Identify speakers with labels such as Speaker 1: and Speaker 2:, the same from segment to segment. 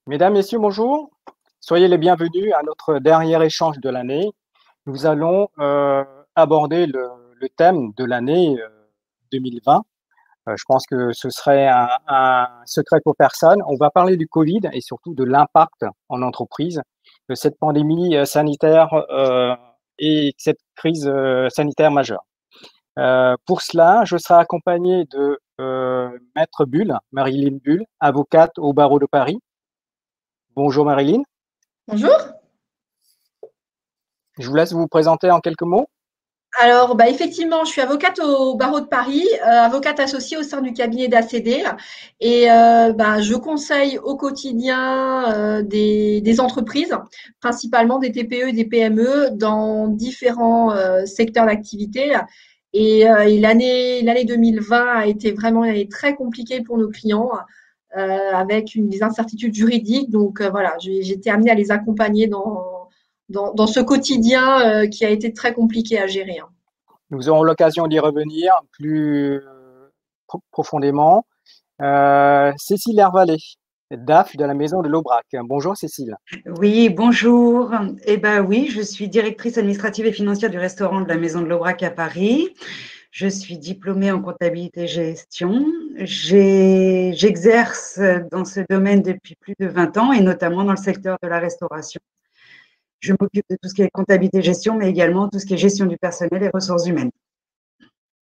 Speaker 1: Mesdames, Messieurs, bonjour. Soyez les bienvenus à notre dernier échange de l'année. Nous allons aborder le thème de l'année 2020. Je pense que ce serait un secret pour personne. On va parler du Covid et surtout de l'impact en entreprise de cette pandémie sanitaire et cette crise sanitaire majeure. Pour cela, je serai accompagné de Maître Bull, Marilyn Bull, avocate au barreau de Paris. Bonjour Marilyn.
Speaker 2: Bonjour.
Speaker 1: Je vous laisse vous présenter en quelques mots.
Speaker 2: Alors, effectivement, je suis avocate au barreau de Paris, avocate associée au sein du cabinet d'ACD et je conseille au quotidien des entreprises, principalement des TPE et des PME dans différents secteurs d'activité. Et l'année 2020 a été vraiment une année très compliquée pour nos clients avec des incertitudes juridiques. Donc, voilà, j'ai été amenée à les accompagner dans ce quotidien qui a été très compliqué à gérer.
Speaker 1: Nous aurons l'occasion d'y revenir plus profondément. Cécile Hervalet, DAF de la Maison de l'Aubrac. Bonjour Cécile.
Speaker 3: Oui, bonjour. Oui, je suis directrice administrative et financière du restaurant de la Maison de l'Aubrac à Paris. Je suis diplômée en comptabilité et gestion. J'exerce dans ce domaine depuis plus de 20 ans et notamment dans le secteur de la restauration. Je m'occupe de tout ce qui est comptabilité et gestion, mais également tout ce qui est gestion du personnel et ressources humaines.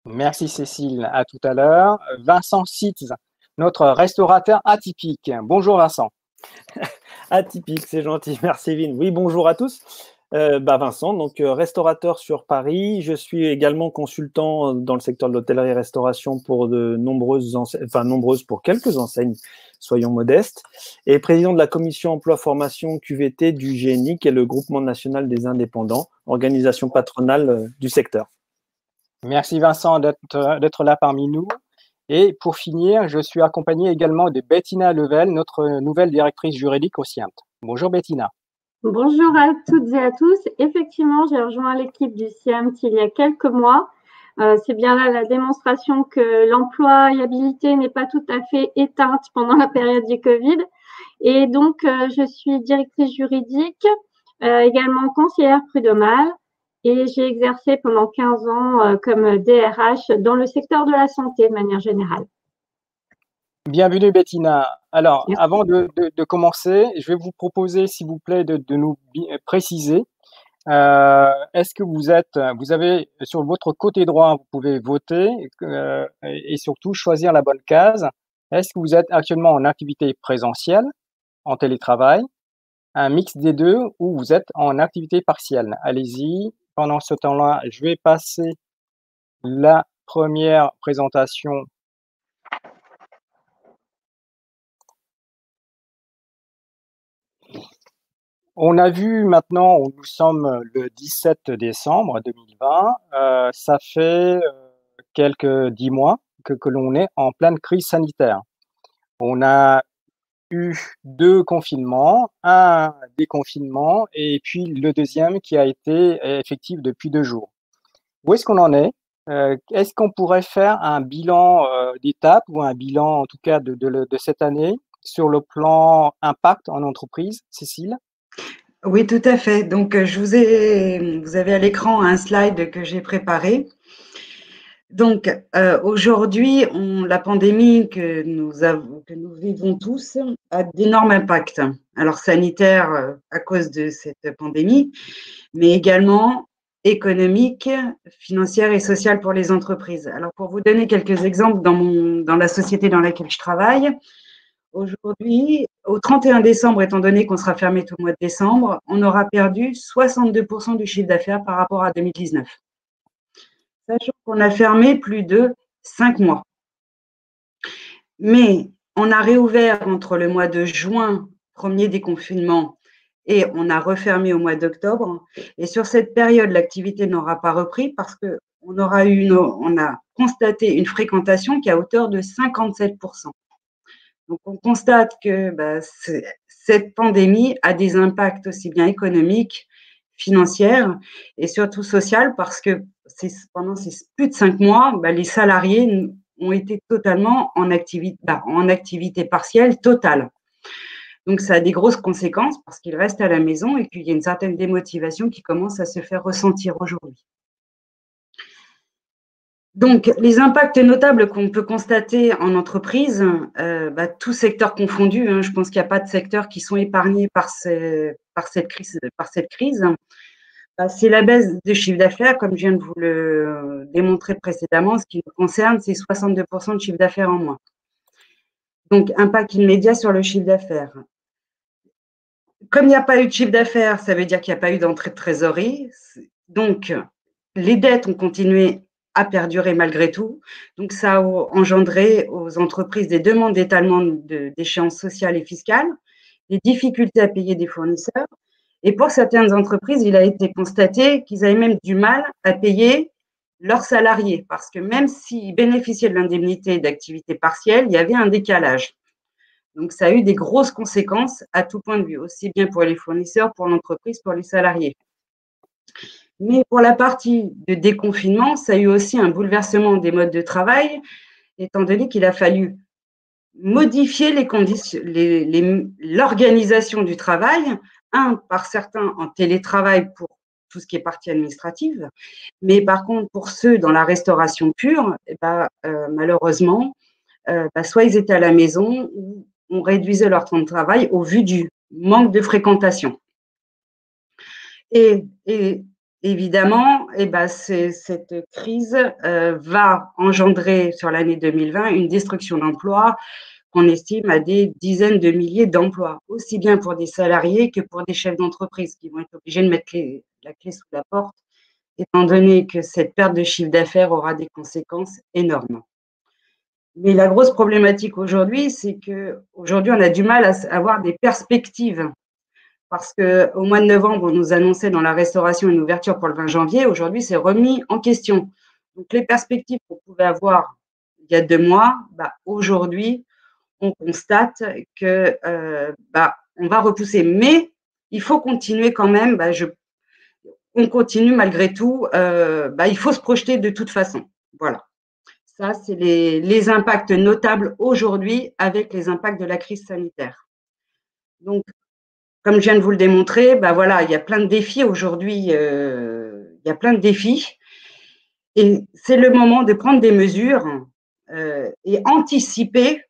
Speaker 1: Merci Cécile, à tout à l'heure. Vincent Sitz, notre restaurateur atypique. Bonjour Vincent.
Speaker 4: Atypique, c'est gentil, merci Vin. Oui, bonjour à tous. Vincent, donc restaurateur sur Paris. Je suis également consultant dans le secteur de l'hôtellerie-restauration pour de nombreuses enseignes, nombreuses pour quelques enseignes, soyons modestes, et président de la commission emploi-formation QVT du GNI, qui est le groupement national des indépendants, organisation patronale du secteur.
Speaker 1: Merci Vincent d'être là parmi nous. Et pour finir, je suis accompagné également de Bettina Level, notre nouvelle directrice juridique au SIAMT. Bonjour Bettina.
Speaker 5: Bonjour à toutes et à tous. Effectivement, j'ai rejoint l'équipe du SIAMT il y a quelques mois. C'est bien là la démonstration que l'employabilité n'est pas tout à fait éteinte pendant la période du Covid. Et donc, je suis directrice juridique, également conseillère prud'homale, et j'ai exercé pendant 15 ans comme DRH dans le secteur de la santé de manière générale.
Speaker 1: Bienvenue Bettina. Alors, merci. Avant de commencer, je vais vous proposer, s'il vous plaît, de nous préciser. Est-ce que vous avez sur votre côté droit, vous pouvez voter et surtout choisir la bonne case. Est-ce que vous êtes actuellement en activité présentielle, en télétravail, un mix des deux, ou vous êtes en activité partielle? Allez-y. Pendant ce temps-là, je vais passer la première présentation. On a vu maintenant, nous sommes le 17 décembre 2020, ça fait quelques 10 mois que l'on est en pleine crise sanitaire. On a eu 2 confinements, un déconfinement et puis le deuxième qui a été effectif depuis 2 jours. Où est-ce qu'on en est? Est-ce qu'on pourrait faire un bilan d'étape ou un bilan en tout cas de cette année sur le plan impact en entreprise, Cécile?
Speaker 3: Oui, tout à fait. Donc, vous avez à l'écran un slide que j'ai préparé. Donc, aujourd'hui, la pandémie que nous vivons tous a d'énormes impacts. Alors, sanitaires à cause de cette pandémie, mais également économique, financière et sociale pour les entreprises. Alors, pour vous donner quelques exemples dans la société dans laquelle je travaille, aujourd'hui, au 31 décembre, étant donné qu'on sera fermé tout le mois de décembre, on aura perdu 62% du chiffre d'affaires par rapport à 2019. Sachant qu'on a fermé plus de 5 mois. Mais on a réouvert entre le mois de juin, premier déconfinement, et on a refermé au mois d'octobre. Et sur cette période, l'activité n'aura pas repris parce qu'on a constaté une fréquentation qui est à hauteur de 57%. Donc, on constate que cette pandémie a des impacts aussi bien économiques, financiers et surtout sociaux parce que pendant ces plus de 5 mois, les salariés ont été totalement en activité partielle totale. Donc, ça a des grosses conséquences parce qu'ils restent à la maison et qu'il y a une certaine démotivation qui commence à se faire ressentir aujourd'hui. Donc, les impacts notables qu'on peut constater en entreprise, tout secteur confondu, je pense qu'il n'y a pas de secteurs qui sont épargnés par cette crise. C'est la baisse de chiffre d'affaires, comme je viens de vous le démontrer précédemment. Ce qui nous concerne, c'est 62% de chiffre d'affaires en moins. Donc, impact immédiat sur le chiffre d'affaires. Comme il n'y a pas eu de chiffre d'affaires, ça veut dire qu'il n'y a pas eu d'entrée de trésorerie. Donc, les dettes ont continué à perdurer malgré tout. Donc, ça a engendré aux entreprises des demandes d'étalement d'échéances sociales et fiscales, des difficultés à payer des fournisseurs. Et pour certaines entreprises, il a été constaté qu'ils avaient même du mal à payer leurs salariés parce que même s'ils bénéficiaient de l'indemnité d'activité partielle, il y avait un décalage. Donc, ça a eu des grosses conséquences à tout point de vue, aussi bien pour les fournisseurs, pour l'entreprise, pour les salariés. Mais pour la partie de déconfinement, ça a eu aussi un bouleversement des modes de travail, étant donné qu'il a fallu modifier les conditions, l'organisation du travail, par certains en télétravail pour tout ce qui est partie administrative, mais par contre, pour ceux dans la restauration pure, malheureusement, soit ils étaient à la maison ou on réduisait leur temps de travail au vu du manque de fréquentation. Et évidemment, cette crise va engendrer sur l'année 2020 une destruction d'emplois qu'on estime à des dizaines de milliers d'emplois, aussi bien pour des salariés que pour des chefs d'entreprise qui vont être obligés de mettre la clé sous la porte, étant donné que cette perte de chiffre d'affaires aura des conséquences énormes. Mais la grosse problématique aujourd'hui, c'est qu'aujourd'hui, on a du mal à avoir des perspectives. Parce qu'au mois de novembre, on nous annonçait dans la restauration une ouverture pour le 20 janvier. Aujourd'hui, c'est remis en question. Donc, les perspectives qu'on pouvait avoir il y a 2 mois, aujourd'hui, on constate que on va repousser. Mais il faut continuer quand même. On continue malgré tout. Il faut se projeter de toute façon. Voilà. Ça, c'est les impacts notables aujourd'hui avec les impacts de la crise sanitaire. Donc, comme je viens de vous le démontrer, il y a plein de défis aujourd'hui. Il y a plein de défis. Et c'est le moment de prendre des mesures et anticiper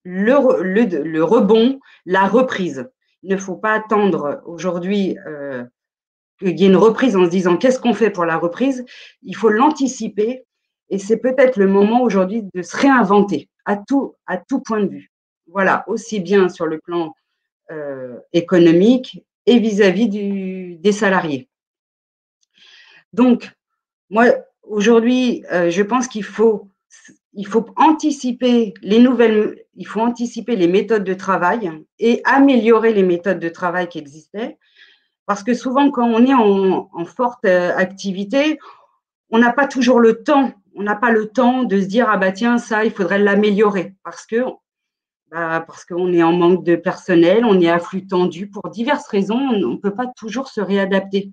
Speaker 3: le rebond, la reprise. Il ne faut pas attendre aujourd'hui qu'il y ait une reprise en se disant qu'est-ce qu'on fait pour la reprise. Il faut l'anticiper. Et c'est peut-être le moment aujourd'hui de se réinventer à tout point de vue. Voilà, aussi bien sur le plan économique et vis-à-vis des salariés. Donc, moi, aujourd'hui, je pense qu'il faut anticiper il faut anticiper les méthodes de travail et améliorer les méthodes de travail qui existaient. Parce que souvent, quand on est en forte activité, on n'a pas toujours le temps. On n'a pas le temps de se dire tiens, ça, il faudrait l'améliorer parce qu'on est en manque de personnel, on est à flux tendu pour diverses raisons, on ne peut pas toujours se réadapter.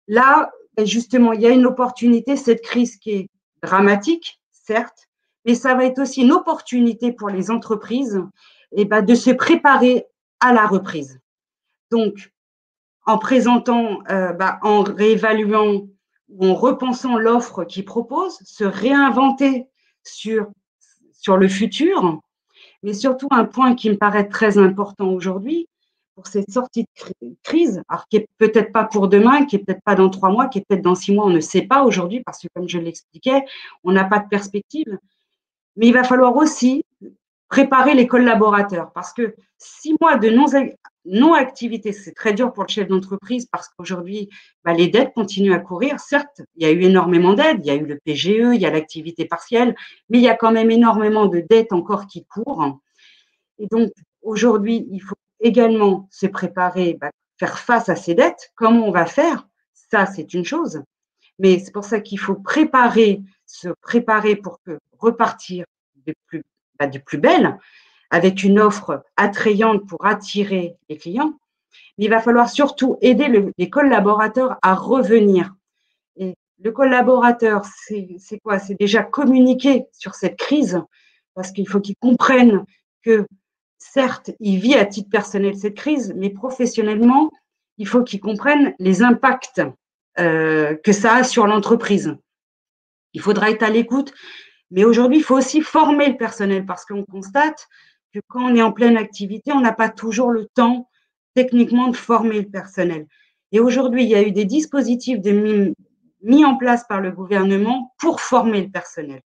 Speaker 3: Là, justement, il y a une opportunité, cette crise qui est dramatique, certes, mais ça va être aussi une opportunité pour les entreprises de se préparer à la reprise. Donc, en présentant, en réévaluant ou en repensant l'offre qu'ils proposent, se réinventer sur le futur. Mais surtout, un point qui me paraît très important aujourd'hui, pour cette sortie de crise, alors qui n'est peut-être pas pour demain, qui n'est peut-être pas dans 3 mois, qui est peut-être dans 6 mois, on ne sait pas aujourd'hui, parce que comme je l'expliquais, on n'a pas de perspective. Mais il va falloir aussi préparer les collaborateurs, parce que 6 mois de non-activité, c'est très dur pour le chef d'entreprise, parce qu'aujourd'hui, les dettes continuent à courir. Certes, il y a eu énormément d'aides, il y a eu le PGE, il y a l'activité partielle, mais il y a quand même énormément de dettes encore qui courent. Et donc, aujourd'hui, il faut également se préparer, faire face à ces dettes. Comment on va faire? Ça, c'est une chose. Mais c'est pour ça qu'il faut se préparer pour repartir de plus belle, avec une offre attrayante pour attirer les clients. Mais il va falloir surtout aider les collaborateurs à revenir. Et le collaborateur, c'est quoi? C'est déjà communiquer sur cette crise, parce qu'il faut qu'ils comprennent que certes, il vit à titre personnel cette crise, mais professionnellement, il faut qu'il comprenne les impacts que ça a sur l'entreprise. Il faudra être à l'écoute, mais aujourd'hui, il faut aussi former le personnel parce qu'on constate que quand on est en pleine activité, on n'a pas toujours le temps techniquement de former le personnel. Et aujourd'hui, il y a eu des dispositifs mis en place par le gouvernement pour former le personnel.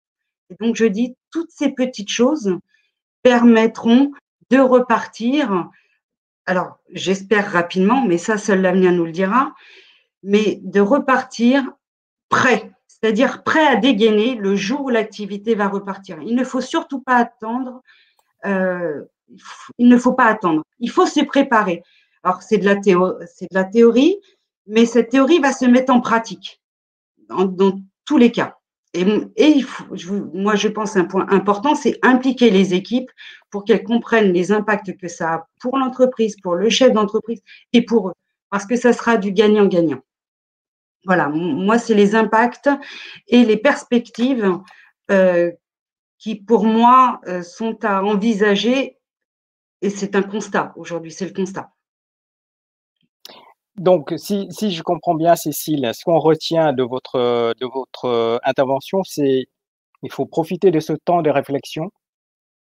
Speaker 3: Et donc, je dis, toutes ces petites choses permettront de repartir, alors j'espère rapidement, mais ça, seul l'avenir nous le dira, mais de repartir prêt, c'est-à-dire prêt à dégainer le jour où l'activité va repartir. Il ne faut surtout pas attendre, il ne faut pas attendre, il faut se préparer. Alors, c'est de la théorie, mais cette théorie va se mettre en pratique dans tous les cas. Et moi, je pense un point important, c'est impliquer les équipes pour qu'elles comprennent les impacts que ça a pour l'entreprise, pour le chef d'entreprise et pour eux, parce que ça sera du gagnant-gagnant. Voilà, moi, c'est les impacts et les perspectives qui, pour moi, sont à envisager, et c'est un constat aujourd'hui, c'est le constat.
Speaker 1: Donc, si je comprends bien, Cécile, ce qu'on retient de votre intervention, c'est il faut profiter de ce temps de réflexion,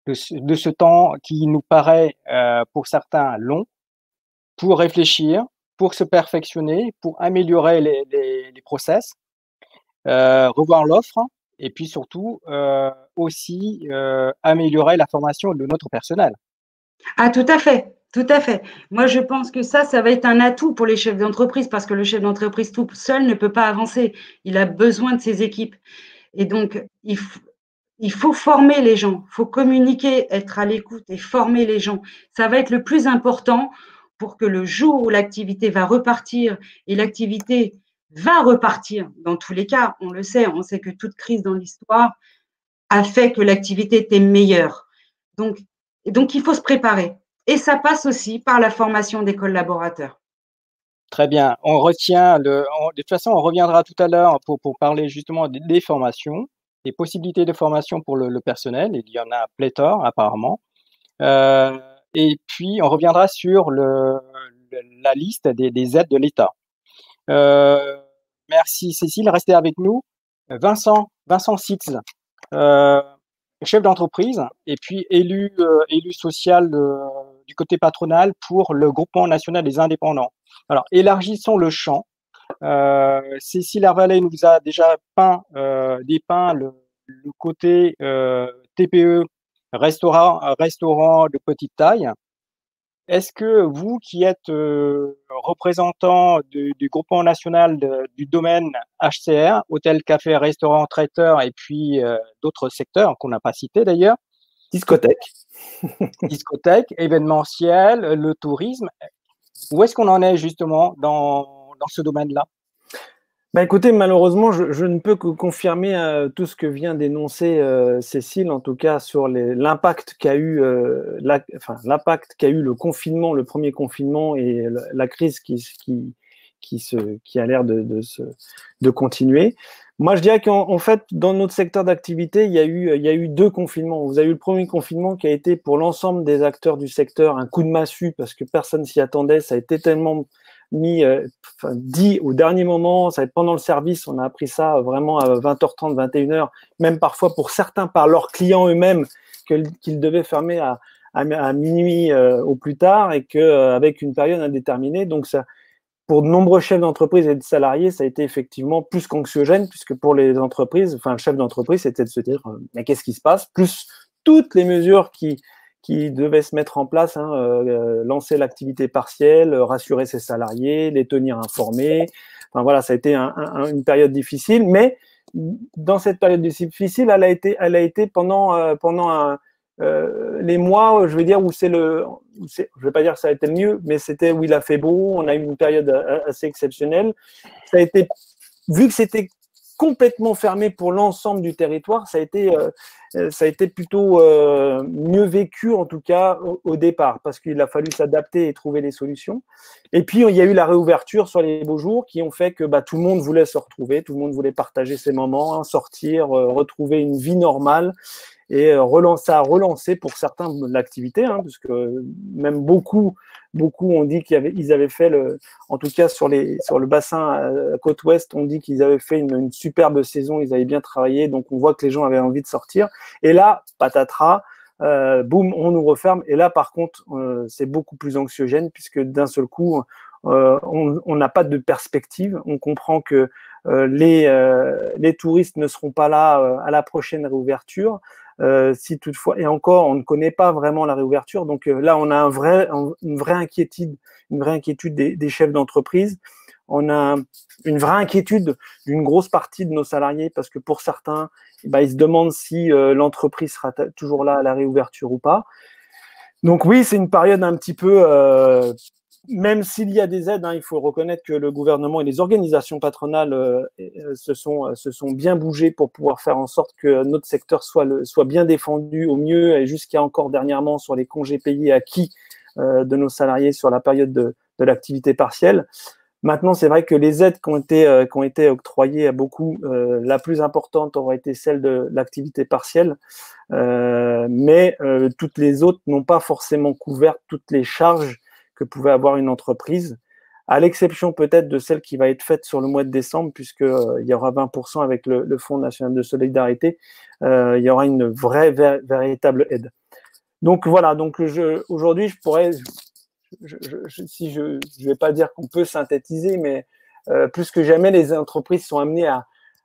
Speaker 1: de ce temps qui nous paraît pour certains long, pour réfléchir, pour se perfectionner, pour améliorer les process, revoir l'offre et puis surtout aussi améliorer la formation de notre personnel.
Speaker 3: Ah, tout à fait. Tout à fait. Moi, je pense que ça va être un atout pour les chefs d'entreprise parce que le chef d'entreprise tout seul ne peut pas avancer. Il a besoin de ses équipes. Et donc, il faut former les gens, il faut communiquer, être à l'écoute et former les gens. Ça va être le plus important pour que le jour où l'activité va repartir, et l'activité va repartir dans tous les cas, on le sait, on sait que toute crise dans l'histoire a fait que l'activité était meilleure. Donc, il faut se préparer. Et ça passe aussi par la formation des collaborateurs.
Speaker 1: Très bien. On retient de toute façon, on reviendra tout à l'heure pour parler justement des formations, des possibilités de formation pour le personnel. Il y en a pléthore apparemment. Et puis, on reviendra sur la liste des aides de l'État. Merci Cécile. Restez avec nous. Vincent Sitz, chef d'entreprise et puis élu social du côté patronal pour le groupement national des indépendants. Alors, élargissons le champ. Cécile Hervalet nous a déjà dépeint le côté TPE, restaurant de petite taille. Est-ce que vous qui êtes représentant du groupement national du domaine HCR, hôtel, café, restaurant, traiteur et puis d'autres secteurs qu'on n'a pas cités d'ailleurs,
Speaker 4: discothèque,
Speaker 1: événementiel, le tourisme, où est-ce qu'on en est justement dans ce domaine-là?
Speaker 4: Bah écoutez, malheureusement, je ne peux que confirmer tout ce que vient d'énoncer Cécile, en tout cas sur l'impact qu'a eu l'impact qu'a eu le confinement, le premier confinement et la crise qui a l'air de continuer. Moi, je dirais qu'en fait, dans notre secteur d'activité, il y a eu deux confinements. Vous avez eu le premier confinement qui a été pour l'ensemble des acteurs du secteur un coup de massue parce que personne s'y attendait. Ça a été tellement dit au dernier moment, ça va être pendant le service, on a appris ça vraiment à 20h30, 21h, même parfois pour certains par leurs clients eux-mêmes qu'ils devaient fermer à minuit au plus tard et qu'avec une période indéterminée. Donc ça, pour de nombreux chefs d'entreprise et de salariés, ça a été effectivement plus qu'anxiogène puisque pour les entreprises, enfin le chef d'entreprise, c'était de se dire mais qu'est-ce qui se passe, plus toutes les mesures qui devaient se mettre en place, lancer l'activité partielle, rassurer ses salariés, les tenir informés. Enfin voilà, ça a été une période difficile, mais dans cette période difficile, elle a été pendant les mois, je vais dire, je vais pas dire que ça a été le mieux, mais c'était où il a fait beau, on a eu une période assez exceptionnelle. Ça a été, vu que c'était complètement fermé pour l'ensemble du territoire, ça a été ça a été plutôt mieux vécu, en tout cas au départ, parce qu'il a fallu s'adapter et trouver des solutions. Et puis, il y a eu la réouverture sur les beaux jours qui ont fait que tout le monde voulait se retrouver, tout le monde voulait partager ses moments, hein, sortir, retrouver une vie normale et ça a relancé pour certains l'activité, hein, parce que même beaucoup ont dit qu'ils avaient fait, en tout cas sur le bassin côte ouest, on dit qu'ils avaient fait une superbe saison, ils avaient bien travaillé, donc on voit que les gens avaient envie de sortir. Et là, patatras, boum, on nous referme. Et là, par contre, c'est beaucoup plus anxiogène puisque d'un seul coup, on n'a pas de perspective. On comprend que les touristes ne seront pas là à la prochaine réouverture. Si toutefois, et encore, on ne connaît pas vraiment la réouverture. Donc là, on a une vraie inquiétude des chefs d'entreprise. On a une vraie inquiétude d'une grosse partie de nos salariés parce que pour certains, ils se demandent si l'entreprise sera toujours là à la réouverture ou pas. Donc oui, c'est une période un petit peu, même s'il y a des aides, hein, il faut reconnaître que le gouvernement et les organisations patronales se sont bien bougés pour pouvoir faire en sorte que notre secteur soit bien défendu au mieux, et jusqu'à encore dernièrement sur les congés payés acquis de nos salariés sur la période de l'activité partielle. Maintenant, c'est vrai que les aides qui ont été octroyées à beaucoup, la plus importante aurait été celle de l'activité partielle, mais toutes les autres n'ont pas forcément couvert toutes les charges que pouvait avoir une entreprise, à l'exception peut-être de celle qui va être faite sur le mois de décembre, puisqu'il y aura 20% avec le Fonds national de solidarité, il y aura une véritable aide. Donc voilà, aujourd'hui, je pourrais... je vais pas dire qu'on peut synthétiser, mais plus que jamais, les entreprises sont amenées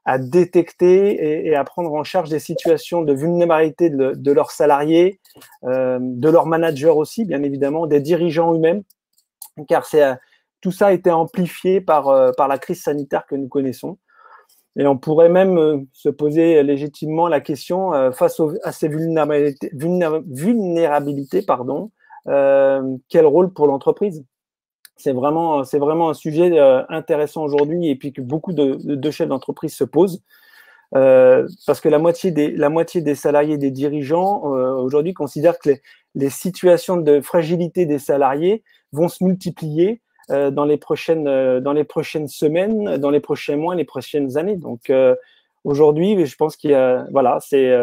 Speaker 4: à détecter et à prendre en charge des situations de vulnérabilité de leurs salariés, de leurs managers aussi, bien évidemment, des dirigeants eux-mêmes, car tout ça a été amplifié par la crise sanitaire que nous connaissons. Et on pourrait même se poser légitimement la question face à ces vulnérabilités, quel rôle pour l'entreprise? C'est vraiment un sujet intéressant aujourd'hui et puis que beaucoup de chefs d'entreprise se posent parce que la moitié des salariés, des dirigeants aujourd'hui considèrent que les situations de fragilité des salariés vont se multiplier dans les prochaines semaines, dans les prochains mois, les prochaines années. Donc aujourd'hui, je pense qu'il y a c'est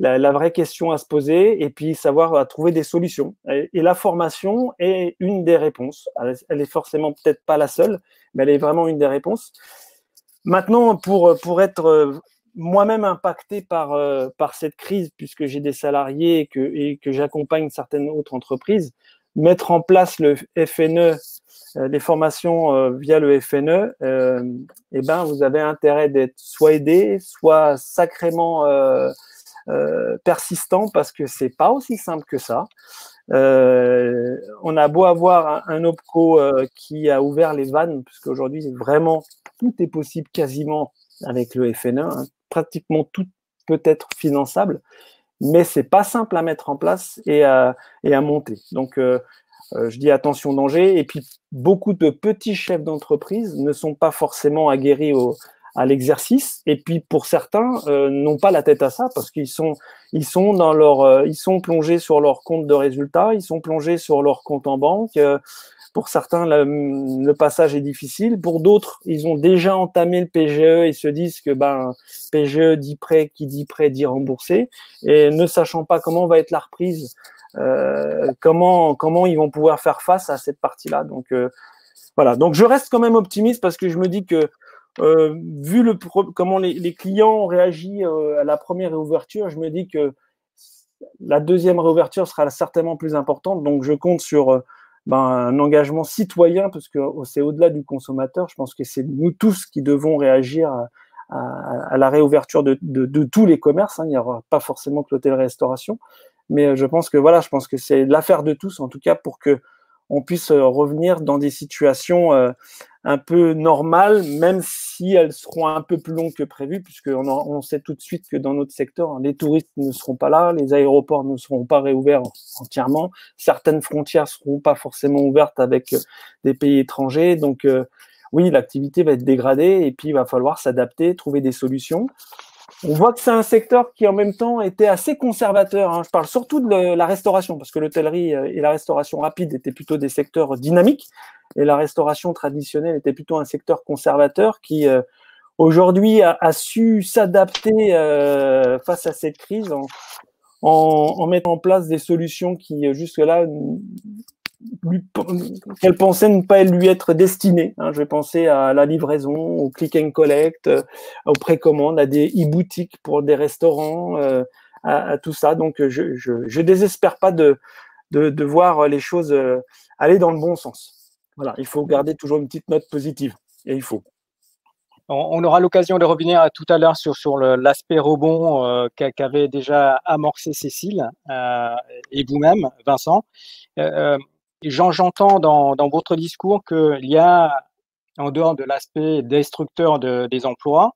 Speaker 4: la vraie question à se poser et puis savoir à trouver des solutions. Et la formation est une des réponses. Elle est forcément peut-être pas la seule, mais elle est vraiment une des réponses. Maintenant, pour être moi-même impacté par cette crise, puisque j'ai des salariés et que j'accompagne certaines autres entreprises, mettre en place le FNE, les formations via le FNE, vous avez intérêt d'être soit aidé, soit sacrément persistant parce que c'est pas aussi simple que ça. On a beau avoir un OPCO qui a ouvert les vannes, puisqu'aujourd'hui vraiment tout est possible quasiment avec le FNE, hein, pratiquement tout peut être finançable, mais c'est pas simple à mettre en place et à monter. Donc je dis attention danger. Et puis beaucoup de petits chefs d'entreprise ne sont pas forcément aguerris à l'exercice, et puis pour certains n'ont pas la tête à ça parce qu'ils sont plongés sur leur compte de résultats, ils sont plongés sur leur compte en banque. Pour certains, le passage est difficile. Pour d'autres, ils ont déjà entamé le PGE et se disent que PGE dit prêt, qui dit prêt dit remboursé, et ne sachant pas comment va être la reprise, comment ils vont pouvoir faire face à cette partie-là. Donc voilà. Donc je reste quand même optimiste parce que je me dis que vu comment les clients ont réagi à la première réouverture, je me dis que la deuxième réouverture sera certainement plus importante. Donc, je compte sur un engagement citoyen parce que c'est au-delà du consommateur. Je pense que c'est nous tous qui devons réagir à la réouverture de tous les commerces. Hein. Il n'y aura pas forcément que l'hôtellerie-restauration. Mais je pense que c'est l'affaire de tous, en tout cas, pour que on puisse revenir dans des situations un peu normales, même si elles seront un peu plus longues que prévu, puisqu'on sait tout de suite que dans notre secteur, les touristes ne seront pas là, les aéroports ne seront pas réouverts entièrement, certaines frontières ne seront pas forcément ouvertes avec des pays étrangers. Donc oui, l'activité va être dégradée et puis il va falloir s'adapter, trouver des solutions. On voit que c'est un secteur qui, en même temps, était assez conservateur, hein. Je parle surtout de la restauration, parce que l'hôtellerie et la restauration rapide étaient plutôt des secteurs dynamiques, et la restauration traditionnelle était plutôt un secteur conservateur qui, aujourd'hui, a su s'adapter face à cette crise en mettant en place des solutions qui, jusque-là, qu'elle pensait ne pas lui être destinée. Hein. Je vais penser à la livraison, au click and collect, aux précommandes, à des e-boutiques pour des restaurants, à tout ça. Donc, je désespère pas de voir les choses aller dans le bon sens. Voilà, il faut garder toujours une petite note positive. Et il faut.
Speaker 1: On aura l'occasion de revenir tout à l'heure sur l'aspect rebond qu'avait déjà amorcé Cécile et vous-même, Vincent. J'entends dans votre discours qu'il y a, en dehors de l'aspect destructeur des emplois,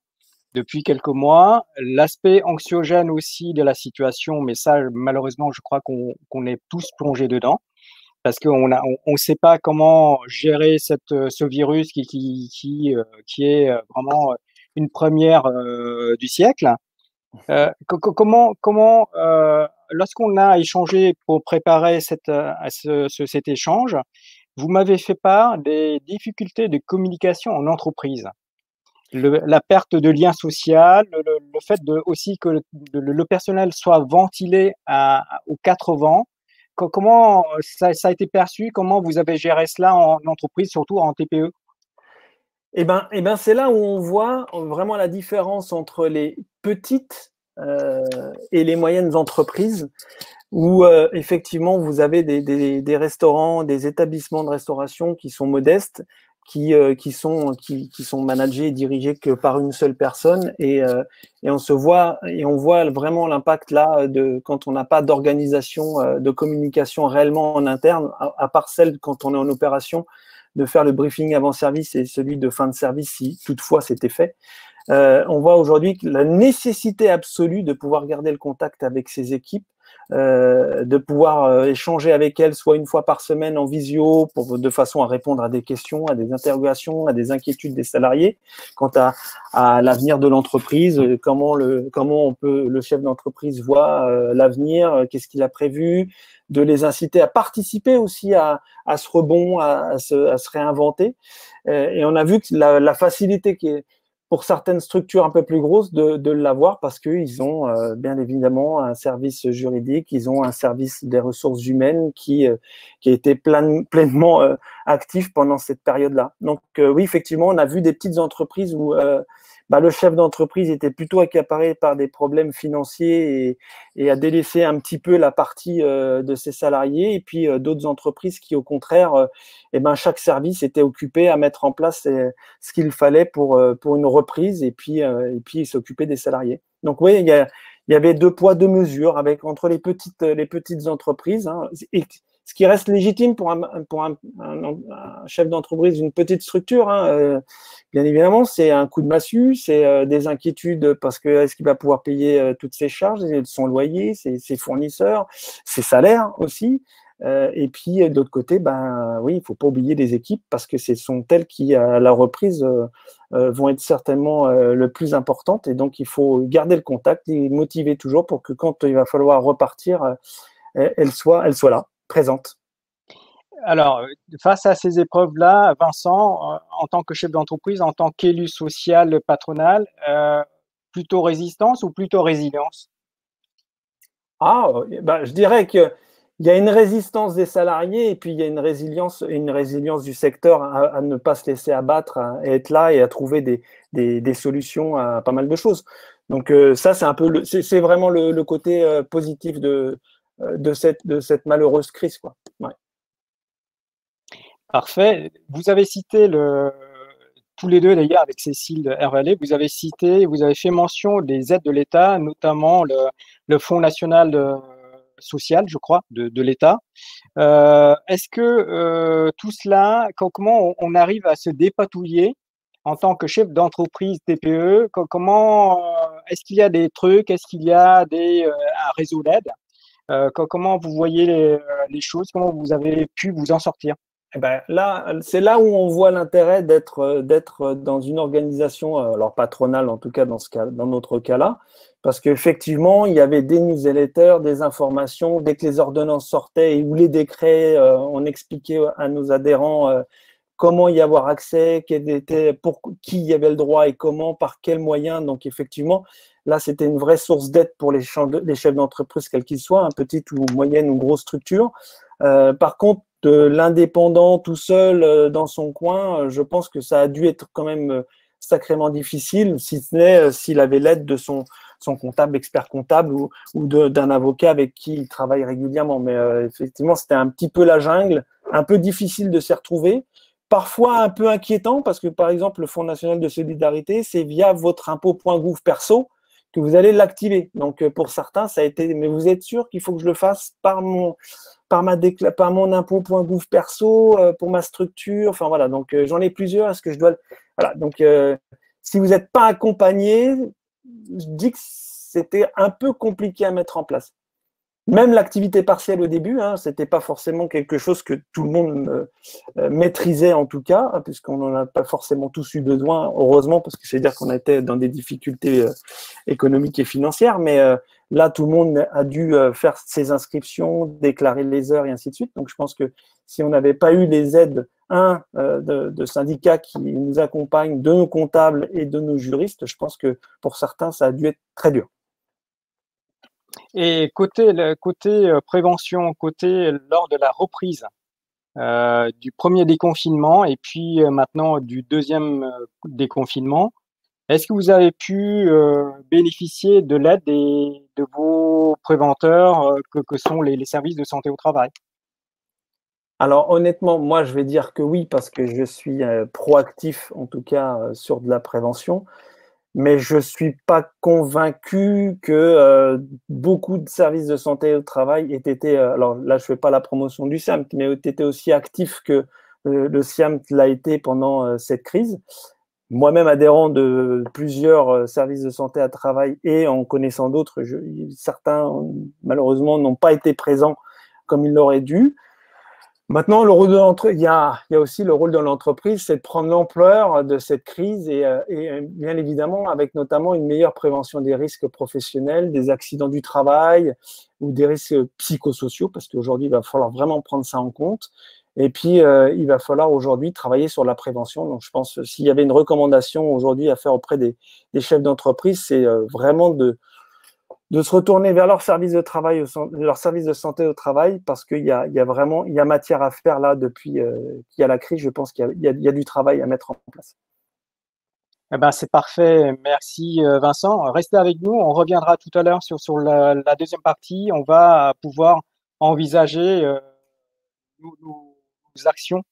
Speaker 1: depuis quelques mois, l'aspect anxiogène aussi de la situation, mais ça, malheureusement, je crois qu'on est tous plongés dedans, parce qu'on on sait pas comment gérer ce virus qui est vraiment une première du siècle. Comment lorsqu'on a échangé pour préparer cet échange, vous m'avez fait part des difficultés de communication en entreprise, la perte de lien social, le fait aussi que le personnel soit ventilé aux quatre vents. Comment ça a été perçu? Comment vous avez géré cela en entreprise, surtout en TPE?
Speaker 4: Eh ben, c'est là où on voit vraiment la différence entre les petites et les moyennes entreprises, où effectivement vous avez des restaurants, des établissements de restauration qui sont modestes, qui sont managés et dirigés que par une seule personne, et on voit vraiment l'impact là quand on n'a pas d'organisation de communication réellement en interne, à part celle quand on est en opération, de faire le briefing avant service et celui de fin de service si toutefois c'était fait. On voit aujourd'hui la nécessité absolue de pouvoir garder le contact avec ses équipes, de pouvoir échanger avec elles soit une fois par semaine en visio de façon à répondre à des questions, à des interrogations, à des inquiétudes des salariés quant à l'avenir de l'entreprise, comment le chef d'entreprise voit l'avenir, qu'est-ce qu'il a prévu, de les inciter à participer aussi à ce rebond, à se réinventer. Et on a vu que la facilité qui est pour certaines structures un peu plus grosses de l'avoir, parce qu'ils ont bien évidemment un service juridique, ils ont un service des ressources humaines qui a été pleinement actif pendant cette période-là. Donc oui, effectivement, on a vu des petites entreprises où le chef d'entreprise était plutôt accaparé par des problèmes financiers et a délaissé un petit peu la partie de ses salariés, et puis d'autres entreprises qui, au contraire, chaque service était occupé à mettre en place ce qu'il fallait pour une reprise, et puis s'occuper des salariés. Donc oui, il y avait deux poids, deux mesures entre les petites entreprises, hein, et ce qui reste légitime pour un chef d'entreprise d'une petite structure, hein, bien évidemment, c'est un coup de massue, c'est des inquiétudes parce que est-ce qu'il va pouvoir payer toutes ses charges, son loyer, ses fournisseurs, ses salaires aussi. Et puis d'autre côté, oui, il faut pas oublier les équipes, parce que ce sont elles qui, à la reprise, vont être certainement le plus importantes, et donc il faut garder le contact et motiver toujours pour que quand il va falloir repartir, elles soient là, présentes.
Speaker 1: Alors, face à ces épreuves-là, Vincent, en tant que chef d'entreprise, en tant qu'élu social patronal, plutôt résistance ou plutôt résilience?
Speaker 4: Je dirais qu'il y a une résistance des salariés, et puis il y a une résilience du secteur à ne pas se laisser abattre, à être là et à trouver des solutions à pas mal de choses. Donc ça, c'est vraiment le côté positif de cette malheureuse crise, quoi. Ouais.
Speaker 1: Parfait. Vous avez cité tous les deux d'ailleurs avec Cécile Hervalet, vous avez fait mention des aides de l'État, notamment le Fonds national social, je crois, de l'État. Est-ce que tout cela, comment on arrive à se dépatouiller en tant que chef d'entreprise TPE? Est-ce qu'il y a des trucs, est-ce qu'il y a un réseau d'aide? Comment vous voyez les choses? Comment vous avez pu vous en sortir?
Speaker 4: Eh ben, là, c'est là où on voit l'intérêt d'être dans une organisation, alors patronale en tout cas dans ce cas, dans notre cas-là, parce qu'effectivement, il y avait des newsletters, des informations, dès que les ordonnances sortaient ou les décrets, on expliquait à nos adhérents comment y avoir accès, pour qui y avait le droit et comment, par quels moyens. Donc effectivement, là, c'était une vraie source d'aide pour les chefs d'entreprise, quels qu'ils soient, petite ou moyenne ou grosse structure. Par contre, de l'indépendant tout seul dans son coin, je pense que ça a dû être quand même sacrément difficile, si ce n'est s'il avait l'aide de son comptable, expert comptable ou d'un avocat avec qui il travaille régulièrement. Mais effectivement, c'était un petit peu la jungle, un peu difficile de s'y retrouver, parfois un peu inquiétant parce que, par exemple, le Fonds national de solidarité, c'est via votre impôt.gouv perso que vous allez l'activer. Donc, pour certains, ça a été, mais vous êtes sûr qu'il faut que je le fasse par mon impôt.gouv perso, pour ma structure, enfin voilà, donc j'en ai plusieurs, est-ce que je dois… Voilà, donc si vous n'êtes pas accompagné, je dis que c'était un peu compliqué à mettre en place. Même l'activité partielle au début, c'était pas forcément quelque chose que tout le monde maîtrisait en tout cas, puisqu'on n'en a pas forcément tous eu besoin, heureusement, parce que c'est-à-dire qu'on était dans des difficultés économiques et financières, mais là, tout le monde a dû faire ses inscriptions, déclarer les heures et ainsi de suite. Donc, je pense que si on n'avait pas eu les aides, de syndicats qui nous accompagnent, de nos comptables et de nos juristes, je pense que pour certains, ça a dû être très dur.
Speaker 1: Et côté prévention, lors de la reprise du premier déconfinement et puis maintenant du deuxième déconfinement, est-ce que vous avez pu bénéficier de l'aide de vos préventeurs que sont les services de santé au travail?
Speaker 4: Alors honnêtement, moi je vais dire que oui, parce que je suis proactif en tout cas sur de la prévention. Mais je ne suis pas convaincu que beaucoup de services de santé au travail aient été, alors là je ne fais pas la promotion du SIAMT, mais aient été aussi actifs que le SIAMT l'a été pendant cette crise. Moi-même adhérent de plusieurs services de santé à travail et en connaissant d'autres, certains malheureusement n'ont pas été présents comme ils l'auraient dû. Maintenant, il y a aussi le rôle de l'entreprise, c'est de prendre l'ampleur de cette crise et bien évidemment avec notamment une meilleure prévention des risques professionnels, des accidents du travail ou des risques psychosociaux, parce qu'aujourd'hui, il va falloir vraiment prendre ça en compte. Et puis, il va falloir aujourd'hui travailler sur la prévention. Donc, je pense que s'il y avait une recommandation aujourd'hui à faire auprès des chefs d'entreprise, c'est vraiment de se retourner vers leur service de travail, leur service de santé au travail, parce qu'il y a matière à faire là depuis qu'il y a la crise. Je pense qu'il y a du travail à mettre en place.
Speaker 1: Eh ben, c'est parfait. Merci Vincent. Restez avec nous. On reviendra tout à l'heure sur la deuxième partie. On va pouvoir envisager nos actions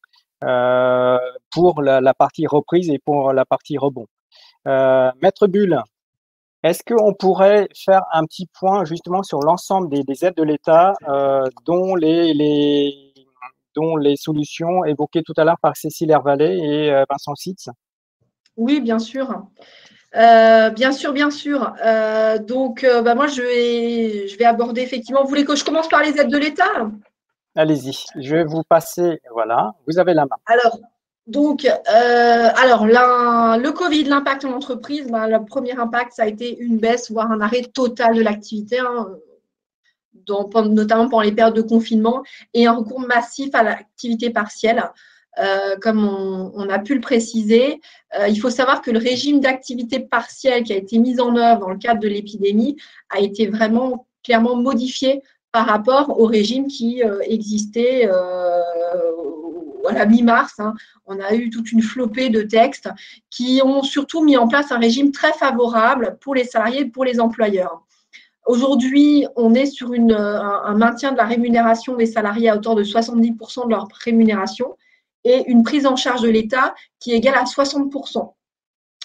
Speaker 1: pour la partie reprise et pour la partie rebond. Maître Bull, est-ce qu'on pourrait faire un petit point justement sur l'ensemble des aides de l'État dont les solutions évoquées tout à l'heure par Cécile Hervalet et Vincent Sitz?
Speaker 2: Oui, bien sûr. Bien sûr. Donc, moi, je vais aborder effectivement. Vous voulez que je commence par les aides de l'État?
Speaker 1: Allez-y, je vais vous passer. Voilà, vous avez la main.
Speaker 2: Alors, le Covid, l'impact en entreprise, le premier impact, ça a été une baisse, voire un arrêt total de l'activité, notamment pendant les périodes de confinement, et un recours massif à l'activité partielle. Comme on a pu le préciser, il faut savoir que le régime d'activité partielle qui a été mis en œuvre dans le cadre de l'épidémie a été vraiment clairement modifié par rapport au régime qui existait à la mi-mars. On a eu toute une flopée de textes qui ont surtout mis en place un régime très favorable pour les salariés et pour les employeurs. Aujourd'hui, on est sur un maintien de la rémunération des salariés à hauteur de 70% de leur rémunération et une prise en charge de l'État qui est égale à 60%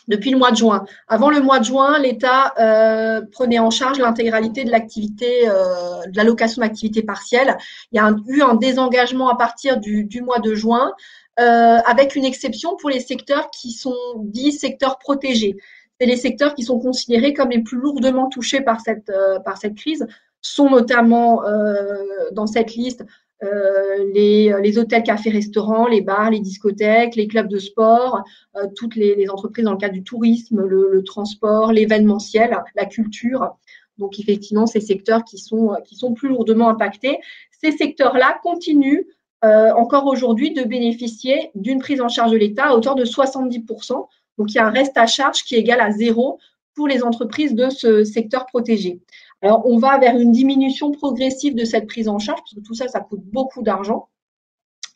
Speaker 2: depuis le mois de juin. Avant le mois de juin, l'État prenait en charge l'intégralité de l'activité, de l'allocation d'activité partielle. Il y a eu un désengagement à partir du mois de juin, avec une exception pour les secteurs qui sont dits secteurs protégés. C'est les secteurs qui sont considérés comme les plus lourdement touchés par cette crise, sont notamment dans cette liste les hôtels, cafés, restaurants, les bars, les discothèques, les clubs de sport, toutes les entreprises dans le cadre du tourisme, le transport, l'événementiel, la culture. Donc, effectivement, ces secteurs qui sont plus lourdement impactés. Ces secteurs-là continuent encore aujourd'hui de bénéficier d'une prise en charge de l'État à hauteur de 70%. Donc, il y a un reste à charge qui est égal à 0 pour les entreprises de ce secteur protégé. Alors, on va vers une diminution progressive de cette prise en charge, parce que tout ça, ça coûte beaucoup d'argent.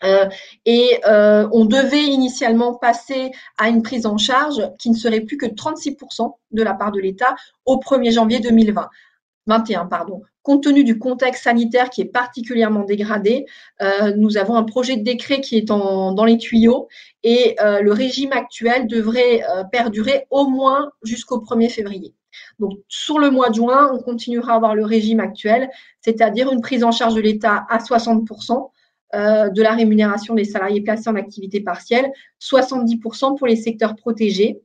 Speaker 2: On devait initialement passer à une prise en charge qui ne serait plus que 36% de la part de l'État au 1er janvier 2021. Compte tenu du contexte sanitaire qui est particulièrement dégradé, nous avons un projet de décret qui est dans les tuyaux et le régime actuel devrait perdurer au moins jusqu'au 1er février. Donc, sur le mois de juin, on continuera à avoir le régime actuel, c'est-à-dire une prise en charge de l'État à 60% de la rémunération des salariés placés en activité partielle, 70% pour les secteurs protégés.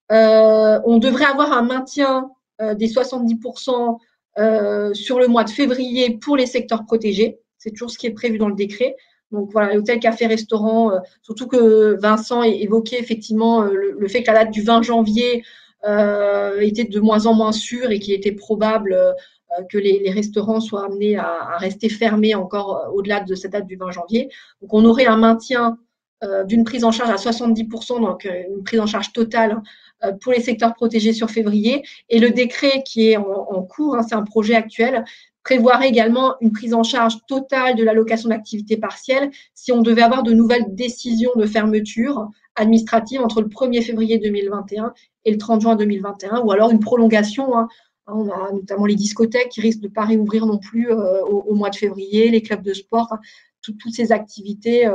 Speaker 2: On devrait avoir un maintien des 70% sur le mois de février pour les secteurs protégés. C'est toujours ce qui est prévu dans le décret. Donc voilà, l'hôtel, café, restaurant, surtout que Vincent évoquait effectivement le fait que la date du 20 janvier était de moins en moins sûre et qu'il était probable que les restaurants soient amenés à rester fermés encore au-delà de cette date du 20 janvier. Donc on aurait un maintien d'une prise en charge à 70%, donc une prise en charge totale pour les secteurs protégés sur février. Et le décret qui est en cours, c'est un projet actuel, prévoirait également une prise en charge totale de l'allocation d'activité partielle si on devait avoir de nouvelles décisions de fermeture administrative entre le 1er février 2021 et le 30 juin 2021, ou alors une prolongation. On a notamment les discothèques qui risquent de ne pas réouvrir non plus au mois de février, les clubs de sport, toutes ces activités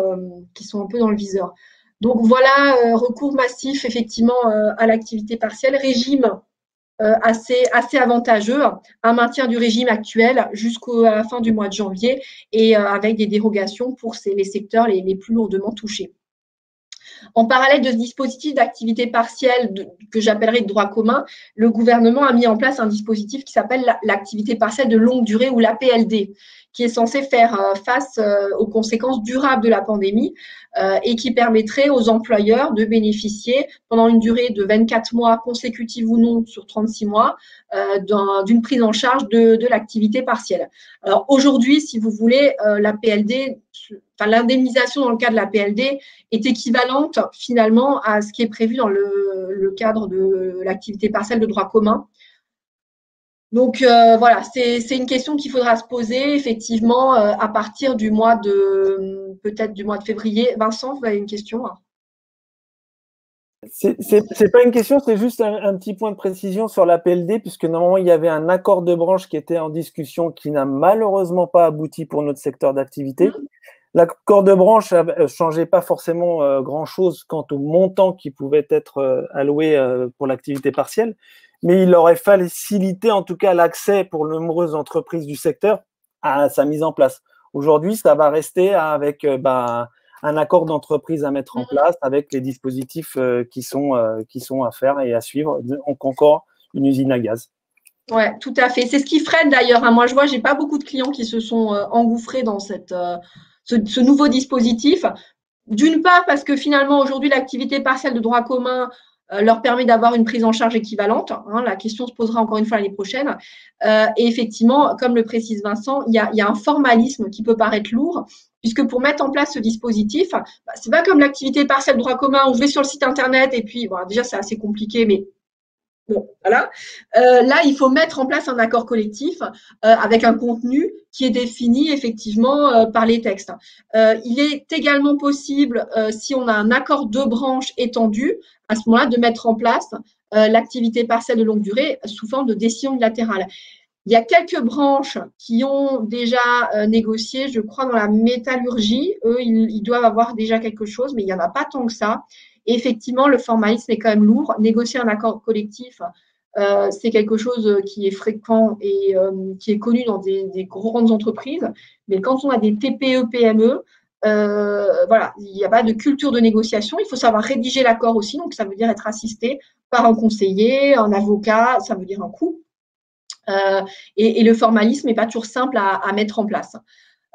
Speaker 2: qui sont un peu dans le viseur. Donc voilà, recours massif effectivement à l'activité partielle, régime assez avantageux, un maintien du régime actuel jusqu'à la fin du mois de janvier et avec des dérogations pour les secteurs les plus lourdement touchés. En parallèle de ce dispositif d'activité partielle que j'appellerais de droit commun, le gouvernement a mis en place un dispositif qui s'appelle l'activité partielle de longue durée ou l'APLD, qui est censé faire face aux conséquences durables de la pandémie et qui permettrait aux employeurs de bénéficier pendant une durée de 24 mois consécutive ou non sur 36 mois d'une prise en charge de l'activité partielle. Alors aujourd'hui, si vous voulez, l'indemnisation dans le cas de la PLD est équivalente finalement à ce qui est prévu dans le cadre de l'activité partielle de droit commun. Donc voilà, c'est une question qu'il faudra se poser effectivement à partir du mois peut-être du mois de février. Vincent, vous avez une question?
Speaker 4: C'est pas une question, c'est juste un petit point de précision sur la PLD, puisque normalement il y avait un accord de branche qui était en discussion qui n'a malheureusement pas abouti pour notre secteur d'activité. L'accord de branche ne changeait pas forcément grand-chose quant au montant qui pouvait être alloué pour l'activité partielle, mais il aurait facilité en tout cas l'accès pour de nombreuses entreprises du secteur à sa mise en place. Aujourd'hui, ça va rester avec un accord d'entreprise à mettre en place avec les dispositifs qui sont à faire et à suivre, donc encore une usine à gaz.
Speaker 2: Oui, tout à fait. C'est ce qui freine d'ailleurs. Moi, je vois, j'ai pas beaucoup de clients qui se sont engouffrés dans ce nouveau dispositif. D'une part, parce que finalement, aujourd'hui, l'activité partielle de droit commun leur permet d'avoir une prise en charge équivalente. La question se posera encore une fois l'année prochaine. Et effectivement, comme le précise Vincent, il y a un formalisme qui peut paraître lourd, puisque pour mettre en place ce dispositif, c'est pas comme l'activité partielle de droit commun où je vais sur le site internet et puis, déjà, c'est assez compliqué, mais bon, voilà. Là, il faut mettre en place un accord collectif avec un contenu qui est défini effectivement par les textes. Il est également possible, si on a un accord de branche étendu, à ce moment-là, de mettre en place l'activité partielle de longue durée sous forme de décision unilatérale. Il y a quelques branches qui ont déjà négocié, je crois, dans la métallurgie. Eux, ils doivent avoir déjà quelque chose, mais il n'y en a pas tant que ça. Et effectivement, le formalisme est quand même lourd. Négocier un accord collectif, c'est quelque chose qui est fréquent et qui est connu dans des grandes entreprises. Mais quand on a des TPE, PME, voilà, il n'y a pas de culture de négociation. Il faut savoir rédiger l'accord aussi. Donc, ça veut dire être assisté par un conseiller, un avocat, ça veut dire un coût. Et le formalisme n'est pas toujours simple à mettre en place.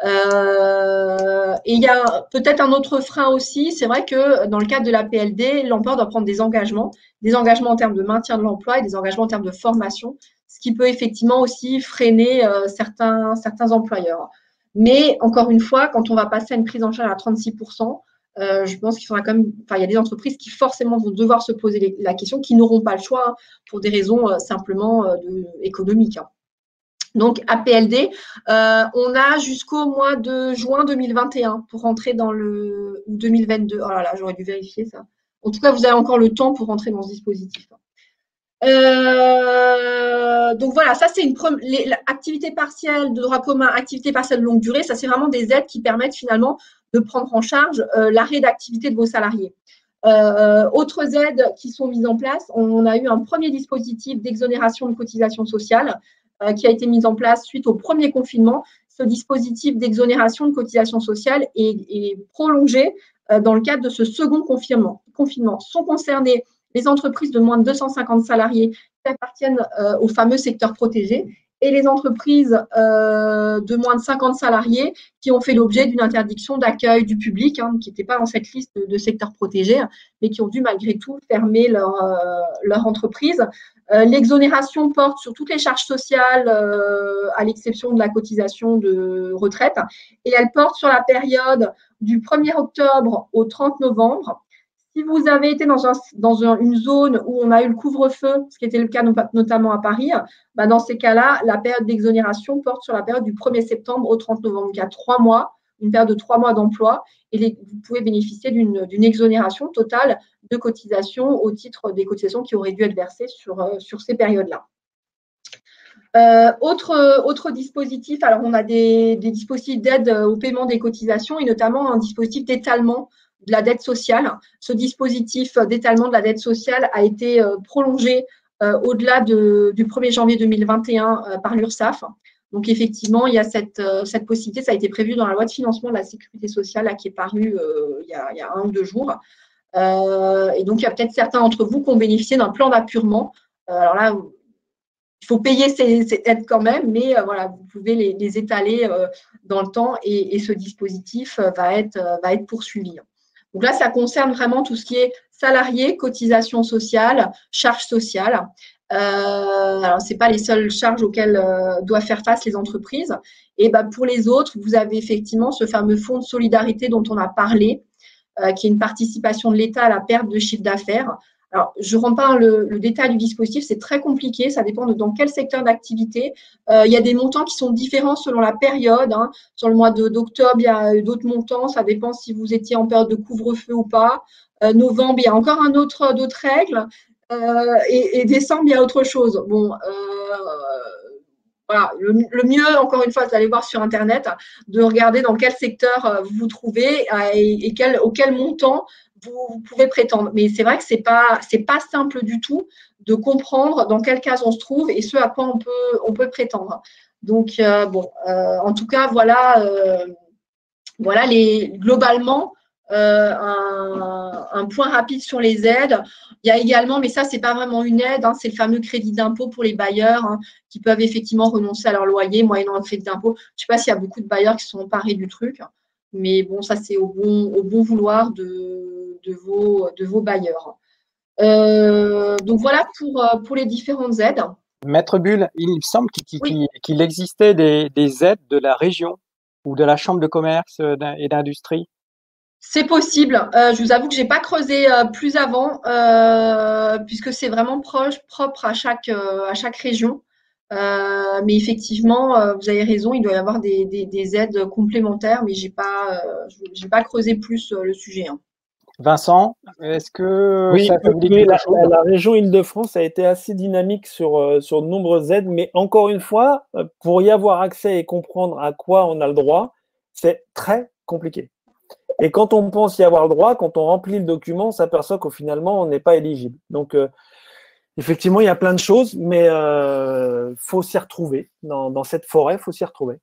Speaker 2: Et il y a peut-être un autre frein aussi, c'est vrai que dans le cadre de la PLD, l'employeur doit prendre des engagements en termes de maintien de l'emploi et des engagements en termes de formation, ce qui peut effectivement aussi freiner certains employeurs. Mais encore une fois, quand on va passer à une prise en charge à 36%, je pense qu'il faudra quand même, enfin, il y a des entreprises qui forcément vont devoir se poser la question, qui n'auront pas le choix hein, pour des raisons simplement économiques. Hein. Donc, APLD, on a jusqu'au mois de juin 2021 pour rentrer dans le… ou 2022. Oh là là, j'aurais dû vérifier ça. En tout cas, vous avez encore le temps pour rentrer dans ce dispositif. Donc voilà, ça c'est l'activité partielle de droit commun, activité partielle de longue durée, ça c'est vraiment des aides qui permettent finalement de prendre en charge l'arrêt d'activité de vos salariés. Autres aides qui sont mises en place, on a eu un premier dispositif d'exonération de cotisations sociales qui a été mis en place suite au premier confinement. Ce dispositif d'exonération de cotisations sociales est prolongé dans le cadre de ce second confinement. Sont concernés les entreprises de moins de 250 salariés qui appartiennent au fameux secteur protégé et les entreprises de moins de 50 salariés qui ont fait l'objet d'une interdiction d'accueil du public, hein, qui n'étaient pas dans cette liste de secteurs protégés, mais qui ont dû malgré tout fermer leur entreprise. L'exonération porte sur toutes les charges sociales, à l'exception de la cotisation de retraite, et elle porte sur la période du 1er octobre au 30 novembre. Si vous avez été dans une zone où on a eu le couvre-feu, ce qui était le cas notamment à Paris, bah dans ces cas-là, la période d'exonération porte sur la période du 1er septembre au 30 novembre. Donc, il y a 3 mois, une période de 3 mois d'emploi, et vous pouvez bénéficier d'une exonération totale de cotisation au titre des cotisations qui auraient dû être versées sur ces périodes-là. Autre dispositif, alors on a des dispositifs d'aide au paiement des cotisations et notamment un dispositif d'étalement de la dette sociale. Ce dispositif d'étalement de la dette sociale a été prolongé au-delà du 1er janvier 2021 par l'URSSAF. Donc, effectivement, il y a cette possibilité. Ça a été prévu dans la loi de financement de la sécurité sociale là, qui est parue il y a 1 ou 2 jours. Et donc, il y a peut-être certains d'entre vous qui ont bénéficié d'un plan d'appurement. Alors là, il faut payer ces aides quand même, mais voilà, vous pouvez les étaler dans le temps et ce dispositif va être poursuivi. Donc là, ça concerne vraiment tout ce qui est salariés, cotisations sociales, charges sociales. Alors, ce n'est pas les seules charges auxquelles doivent faire face les entreprises. Et ben, pour les autres, vous avez effectivement ce fameux fonds de solidarité dont on a parlé, qui est une participation de l'État à la perte de chiffre d'affaires. Alors, je ne rentre pas dans le détail du dispositif, c'est très compliqué, ça dépend de dans quel secteur d'activité. Il y a des montants qui sont différents selon la période. Hein. Sur le mois d'octobre, il y a d'autres montants, ça dépend si vous étiez en période de couvre-feu ou pas. Novembre, il y a encore d'autres règles. Et décembre, il y a autre chose. Bon, voilà, le mieux, encore une fois, vous allez voir sur Internet, de regarder dans quel secteur vous vous trouvez et auquel montant vous pouvez prétendre. Mais c'est vrai que c'est pas simple du tout de comprendre dans quelle case on se trouve et ce à quoi on peut prétendre. Donc, en tout cas, voilà globalement, un point rapide sur les aides. Il y a également, mais ça, c'est pas vraiment une aide, hein, c'est le fameux crédit d'impôt pour les bailleurs hein, qui peuvent effectivement renoncer à leur loyer moyennant un crédit d'impôt. Je ne sais pas s'il y a beaucoup de bailleurs qui sont emparés du truc, mais bon, ça, c'est au bon vouloir de vos bailleurs. Donc, voilà pour les différentes aides.
Speaker 1: Maître Bull, il me semble qu'il existait des aides de la région ou de la chambre de commerce et d'industrie.
Speaker 2: C'est possible. Je vous avoue que j'ai pas creusé plus avant, puisque c'est vraiment propre à chaque région. Mais effectivement, vous avez raison, il doit y avoir des aides complémentaires, mais j'ai pas creusé plus le sujet. Hein.
Speaker 1: Vincent, est-ce que
Speaker 4: oui,
Speaker 1: ça vous dit quelque chose ?
Speaker 4: La région Île-de-France a été assez dynamique sur de nombreuses aides, mais encore une fois, pour y avoir accès et comprendre à quoi on a le droit, c'est très compliqué. Et quand on pense y avoir le droit, quand on remplit le document, on s'aperçoit qu'au finalement, on n'est pas éligible. Donc, effectivement, il y a plein de choses, mais faut s'y retrouver. Dans cette forêt, il faut s'y retrouver.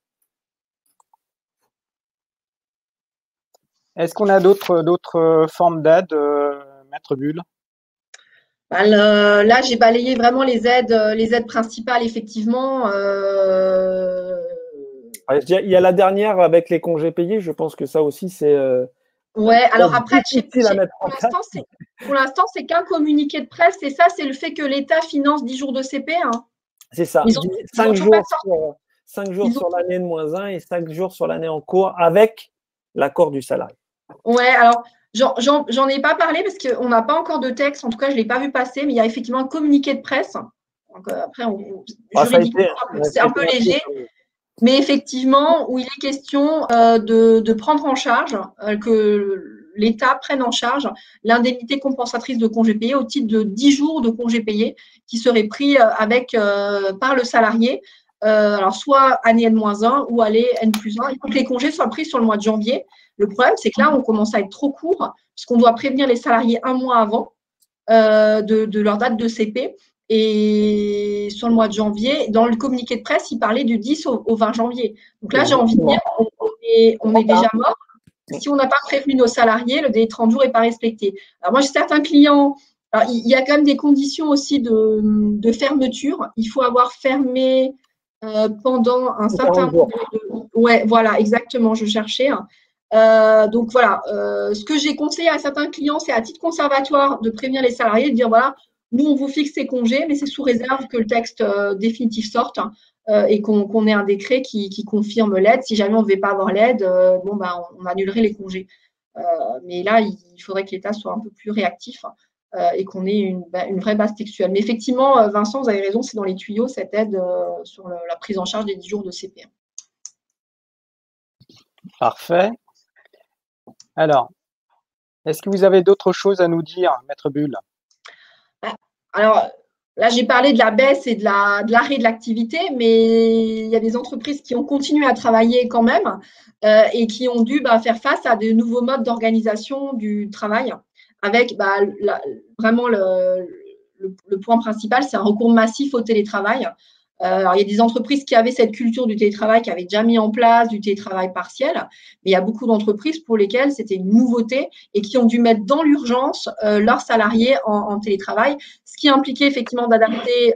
Speaker 1: Est-ce qu'on a d'autres formes d'aide, Maître Bull ?
Speaker 2: Là, j'ai balayé vraiment les aides principales, effectivement.
Speaker 4: Ouais, il y a la dernière avec les congés payés. Je pense que ça aussi, c'est
Speaker 2: Ouais, alors après,
Speaker 4: difficile à mettre en place.
Speaker 2: pour l'instant, c'est qu'un communiqué de presse, et ça, c'est le fait que l'État finance 10 jours de CP. Hein.
Speaker 4: C'est ça.
Speaker 2: Ils ont
Speaker 4: 5
Speaker 2: toujours pas
Speaker 4: jours, 5 jours
Speaker 2: Ils
Speaker 4: sur l'année de -1 et 5 jours sur l'année en cours avec l'accord du salarié.
Speaker 2: Ouais, alors j'en ai pas parlé parce qu'on n'a pas encore de texte, en tout cas, je ne l'ai pas vu passer, mais il y a effectivement un communiqué de presse. Donc, après, juridiquement, c'est un peu léger. Mais effectivement, où il est question de prendre en charge, que l'État prenne en charge l'indemnité compensatrice de congés payés au titre de 10 jours de congés payés qui seraient pris par le salarié, alors soit année N-1 ou année N+1. Il faut que les congés soient pris sur le mois de janvier. Le problème, c'est que là, on commence à être trop court puisqu'on doit prévenir les salariés un mois avant de leur date de CP. Et sur le mois de janvier, dans le communiqué de presse, il parlait du 10 au 20 janvier. Donc là, j'ai envie de dire, on est déjà mort. Si on n'a pas prévenu nos salariés, le délai de 30 jours n'est pas respecté. Alors moi, j'ai certains clients, alors, il y a quand même des conditions aussi de fermeture. Il faut avoir fermé pendant un certain nombre de… Ouais, voilà, exactement, je cherchais. Donc voilà, ce que j'ai conseillé à certains clients, c'est à titre conservatoire de prévenir les salariés, de dire voilà, nous on vous fixe ces congés, mais c'est sous réserve que le texte définitif sorte et qu'on ait un décret qui confirme l'aide. Si jamais on ne devait pas avoir l'aide, bon ben on annulerait les congés. Mais là, il faudrait que l'État soit un peu plus réactif et qu'on ait une vraie base textuelle. Mais effectivement, Vincent, vous avez raison, c'est dans les tuyaux cette aide sur la prise en charge des 10 jours de CP.
Speaker 1: Parfait. Alors, est-ce que vous avez d'autres choses à nous dire, Maître Bull?
Speaker 2: Alors, là, j'ai parlé de la baisse et de l'arrêt de l'activité, mais il y a des entreprises qui ont continué à travailler quand même et qui ont dû faire face à de nouveaux modes d'organisation du travail avec vraiment le point principal, c'est un recours massif au télétravail. Alors, il y a des entreprises qui avaient cette culture du télétravail, qui avaient déjà mis en place du télétravail partiel, mais il y a beaucoup d'entreprises pour lesquelles c'était une nouveauté et qui ont dû mettre dans l'urgence leurs salariés en télétravail, ce qui impliquait effectivement d'adapter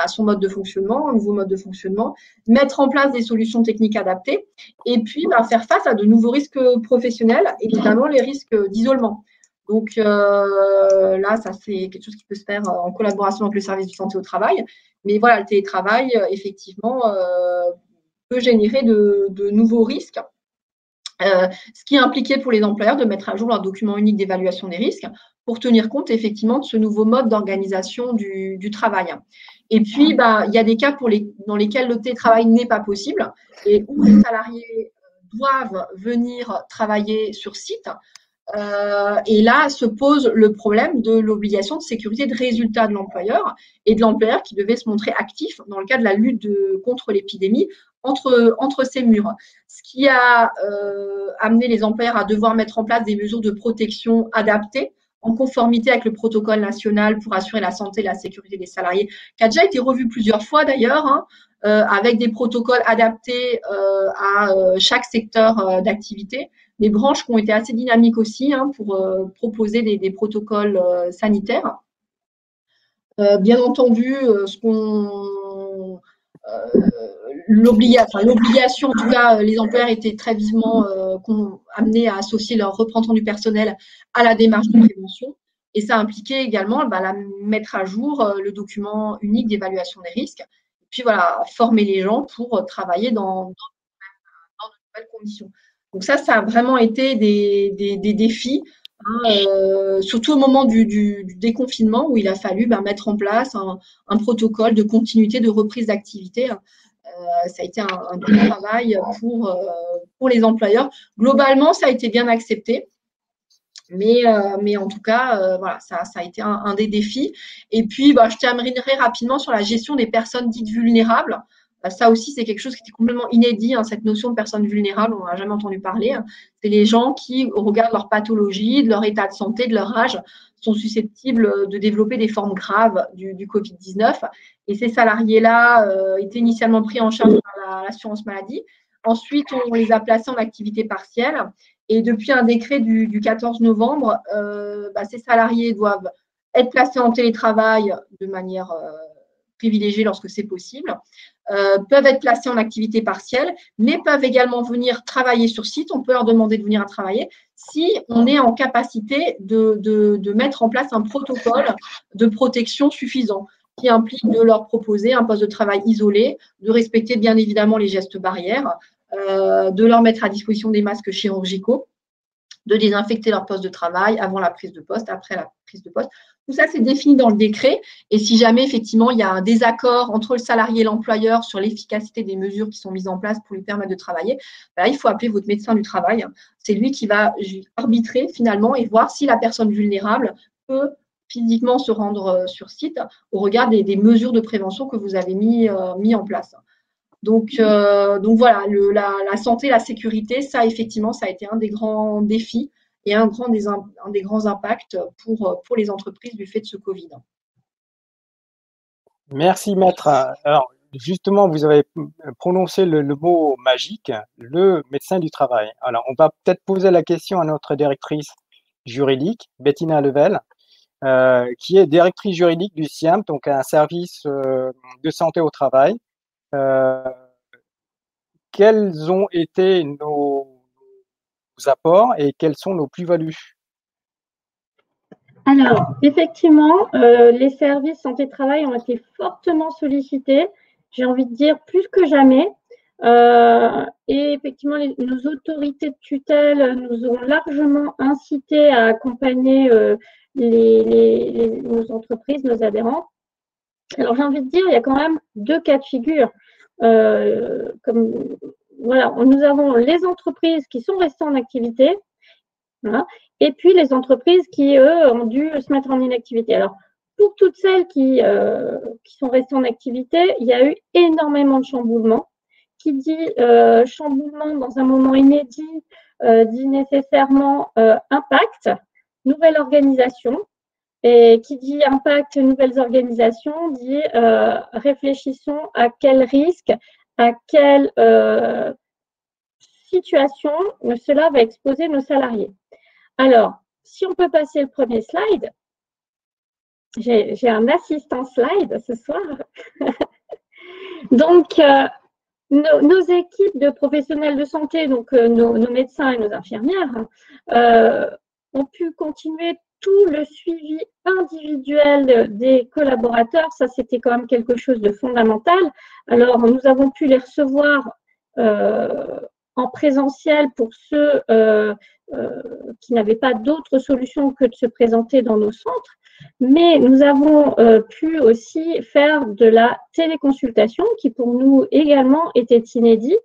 Speaker 2: son mode de fonctionnement, un nouveau mode de fonctionnement, mettre en place des solutions techniques adaptées et puis faire face à de nouveaux risques professionnels et notamment les risques d'isolement. Donc là, ça c'est quelque chose qui peut se faire en collaboration avec le service de santé au travail. Mais voilà, le télétravail, effectivement, peut générer de nouveaux risques, ce qui impliquait pour les employeurs de mettre à jour leur document unique d'évaluation des risques pour tenir compte effectivement de ce nouveau mode d'organisation du travail. Et puis, il y a des cas dans lesquels le télétravail n'est pas possible et où les salariés doivent venir travailler sur site. Et là se pose le problème de l'obligation de sécurité de résultat de l'employeur et de l'employeur qui devait se montrer actif dans le cadre de la lutte contre l'épidémie entre ces murs. Ce qui a amené les employeurs à devoir mettre en place des mesures de protection adaptées en conformité avec le protocole national pour assurer la santé et la sécurité des salariés, qui a déjà été revu plusieurs fois d'ailleurs, avec des protocoles adaptés à chaque secteur d'activité. Des branches qui ont été assez dynamiques aussi pour proposer des protocoles sanitaires. Bien entendu, l'obligation, en tout cas, les employeurs étaient très vivement amenés à associer leur représentant du personnel à la démarche de prévention. Et ça impliquait également mettre à jour le document unique d'évaluation des risques. Et puis voilà, former les gens pour travailler dans de nouvelles conditions. Donc ça a vraiment été des défis, surtout au moment du déconfinement où il a fallu mettre en place un protocole de continuité de reprise d'activité. Ça a été un bon travail pour les employeurs. Globalement, ça a été bien accepté. Mais en tout cas, voilà, ça a été un des défis. Et puis, je terminerai rapidement sur la gestion des personnes dites vulnérables. Ça aussi, c'est quelque chose qui était complètement inédit, cette notion de personnes vulnérables, on n'en a jamais entendu parler. C'est les gens qui, au regard de leur pathologie, de leur état de santé, de leur âge, sont susceptibles de développer des formes graves du Covid-19. Et ces salariés-là étaient initialement pris en charge par l'assurance maladie. Ensuite, on les a placés en activité partielle. Et depuis un décret du 14 novembre, ces salariés doivent être placés en télétravail de manière privilégiés lorsque c'est possible, peuvent être placés en activité partielle, mais peuvent également venir travailler sur site. On peut leur demander de venir travailler si on est en capacité de mettre en place un protocole de protection suffisant qui implique de leur proposer un poste de travail isolé, de respecter bien évidemment les gestes barrières, de leur mettre à disposition des masques chirurgicaux, de désinfecter leur poste de travail avant la prise de poste, après la prise de poste. Tout ça, c'est défini dans le décret. Et si jamais, effectivement, il y a un désaccord entre le salarié et l'employeur sur l'efficacité des mesures qui sont mises en place pour lui permettre de travailler, ben, il faut appeler votre médecin du travail. C'est lui qui va arbitrer finalement et voir si la personne vulnérable peut physiquement se rendre sur site au regard des mesures de prévention que vous avez mis en place. Donc voilà, la santé, la sécurité, ça effectivement, ça a été un des grands défis et un des grands impacts pour les entreprises du fait de ce Covid.
Speaker 1: Merci, maître. Alors, justement, vous avez prononcé le mot magique, le médecin du travail. Alors, on va peut-être poser la question à notre directrice juridique, Bettina Level, qui est directrice juridique du SIAM, donc un service de santé au travail. Quels ont été nos apports et quelles sont nos plus-values?
Speaker 5: Alors, effectivement, les services santé-travail ont été fortement sollicités, j'ai envie de dire plus que jamais. Et effectivement, nos autorités de tutelle nous ont largement incités à accompagner nos entreprises, nos adhérents. Alors, j'ai envie de dire, il y a quand même deux cas de figure. Voilà, nous avons les entreprises qui sont restées en activité, voilà, et puis les entreprises qui, eux, ont dû se mettre en inactivité. Alors, pour toutes celles qui sont restées en activité, il y a eu énormément de chamboulements. Qui dit chamboulement dans un moment inédit, dit nécessairement impact, nouvelle organisation. Et qui dit impact, nouvelles organisations, dit réfléchissons à quel risque, à quelle situation cela va exposer nos salariés. Alors, si on peut passer le premier slide, j'ai un assistant slide ce soir. Donc, nos équipes de professionnels de santé, donc nos médecins et nos infirmières, ont pu continuer tout le suivi individuel des collaborateurs. Ça, c'était quand même quelque chose de fondamental. Alors, nous avons pu les recevoir en présentiel pour ceux qui n'avaient pas d'autre solution que de se présenter dans nos centres. Mais nous avons pu aussi faire de la téléconsultation qui pour nous également était inédit.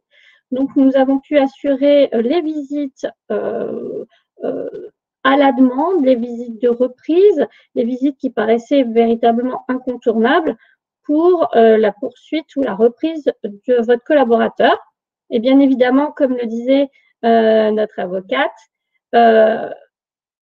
Speaker 5: Donc nous avons pu assurer les visites à la demande, les visites de reprise, les visites qui paraissaient véritablement incontournables pour la poursuite ou la reprise de votre collaborateur. Et bien évidemment, comme le disait notre avocate,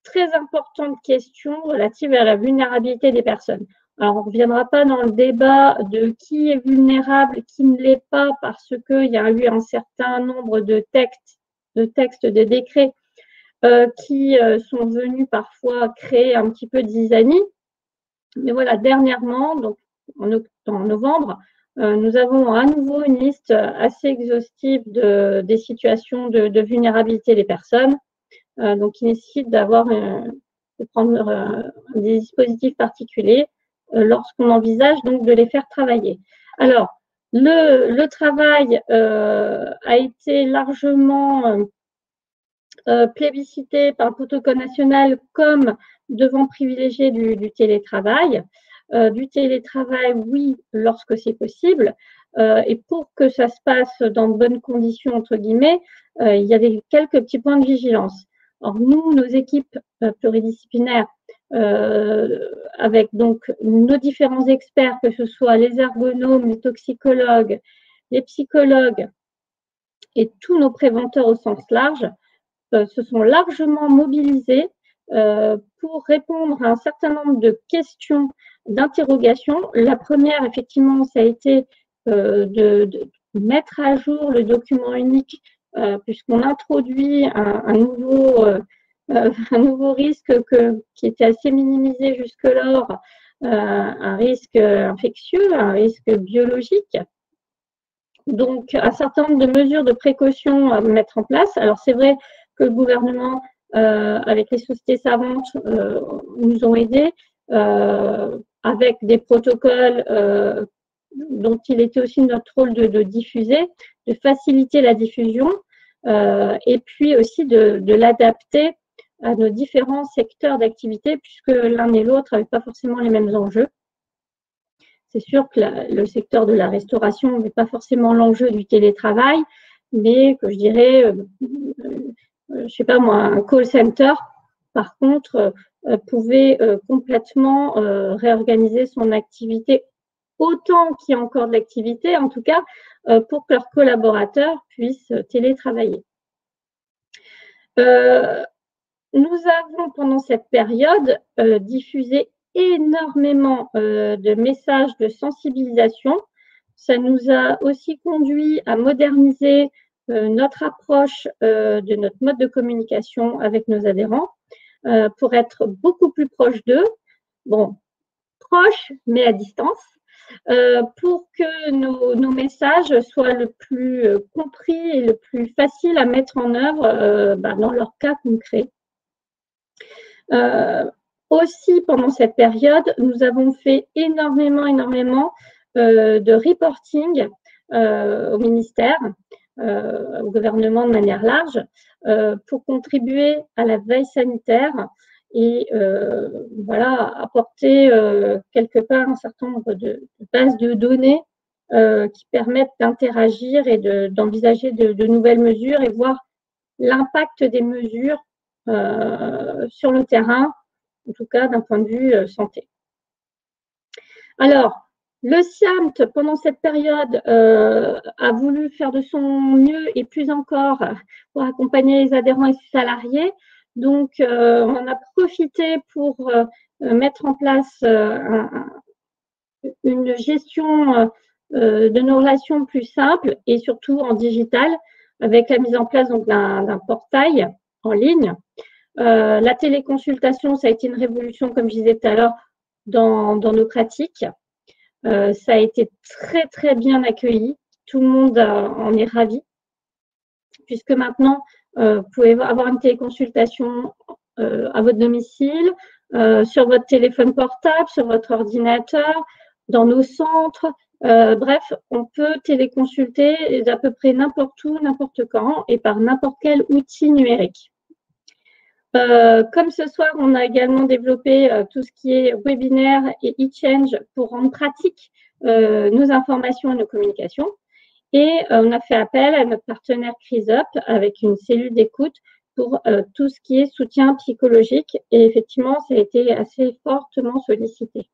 Speaker 5: très importante question relative à la vulnérabilité des personnes. Alors, on ne reviendra pas dans le débat de qui est vulnérable, qui ne l'est pas, parce qu'il y a eu un certain nombre de textes, de décrets qui sont venus parfois créer un petit peu de zizanie. Mais voilà, dernièrement, donc en novembre, nous avons à nouveau une liste assez exhaustive des situations de vulnérabilité des personnes. Donc, qui nécessite de prendre des dispositifs particuliers lorsqu'on envisage donc de les faire travailler. Alors, le travail a été largement plébiscité par le protocole national comme devant privilégier du télétravail. Du télétravail, oui, lorsque c'est possible. Et pour que ça se passe dans de bonnes conditions, entre guillemets, il y avait quelques petits points de vigilance. Alors, nous, nos équipes pluridisciplinaires, avec donc nos différents experts, que ce soit les ergonomes, les toxicologues, les psychologues et tous nos préventeurs au sens large, se sont largement mobilisés pour répondre à un certain nombre de questions, d'interrogations. La première, effectivement, ça a été de mettre à jour le document unique puisqu'on introduit un nouveau risque qui était assez minimisé jusque-lors, un risque infectieux, un risque biologique. Donc, un certain nombre de mesures de précaution à mettre en place. Alors, c'est vrai que le gouvernement, avec les sociétés savantes, nous ont aidés avec des protocoles dont il était aussi notre rôle de diffuser, de faciliter la diffusion et puis aussi de l'adapter à nos différents secteurs d'activité puisque l'un et l'autre n'avaient pas forcément les mêmes enjeux. C'est sûr que le secteur de la restauration n'est pas forcément l'enjeu du télétravail, mais que je dirais, je sais pas moi, un call center, par contre, pouvait complètement réorganiser son activité autant qu'il y a encore de l'activité, en tout cas, pour que leurs collaborateurs puissent télétravailler. Nous avons, pendant cette période, diffusé énormément de messages de sensibilisation. Ça nous a aussi conduit à moderniser notre approche de notre mode de communication avec nos adhérents pour être beaucoup plus proche d'eux. Bon, proche, mais à distance, pour que nos messages soient le plus compris et le plus facile à mettre en œuvre dans leur cas concret. Aussi, pendant cette période, nous avons fait énormément de reporting au ministère, au gouvernement de manière large, pour contribuer à la veille sanitaire et voilà, apporter quelque part un certain nombre de bases de données qui permettent d'interagir et d'envisager de nouvelles mesures et voir l'impact des mesures sur le terrain, en tout cas d'un point de vue santé. Alors, le SIAMT, pendant cette période, a voulu faire de son mieux et plus encore pour accompagner les adhérents et les salariés. Donc, on a profité pour mettre en place une gestion de nos relations plus simple et surtout en digital, avec la mise en place d'un portail en ligne. La téléconsultation, ça a été une révolution, comme je disais tout à l'heure, dans nos pratiques. Ça a été très bien accueilli. Tout le monde en est ravi, puisque maintenant, vous pouvez avoir une téléconsultation à votre domicile, sur votre téléphone portable, sur votre ordinateur, dans nos centres. Bref, on peut téléconsulter d'à peu près n'importe où, n'importe quand et par n'importe quel outil numérique. Comme ce soir, on a également développé tout ce qui est webinaire et e-change pour rendre pratique nos informations et nos communications. Et on a fait appel à notre partenaire CRISUP avec une cellule d'écoute pour tout ce qui est soutien psychologique. Et effectivement, ça a été assez fortement sollicité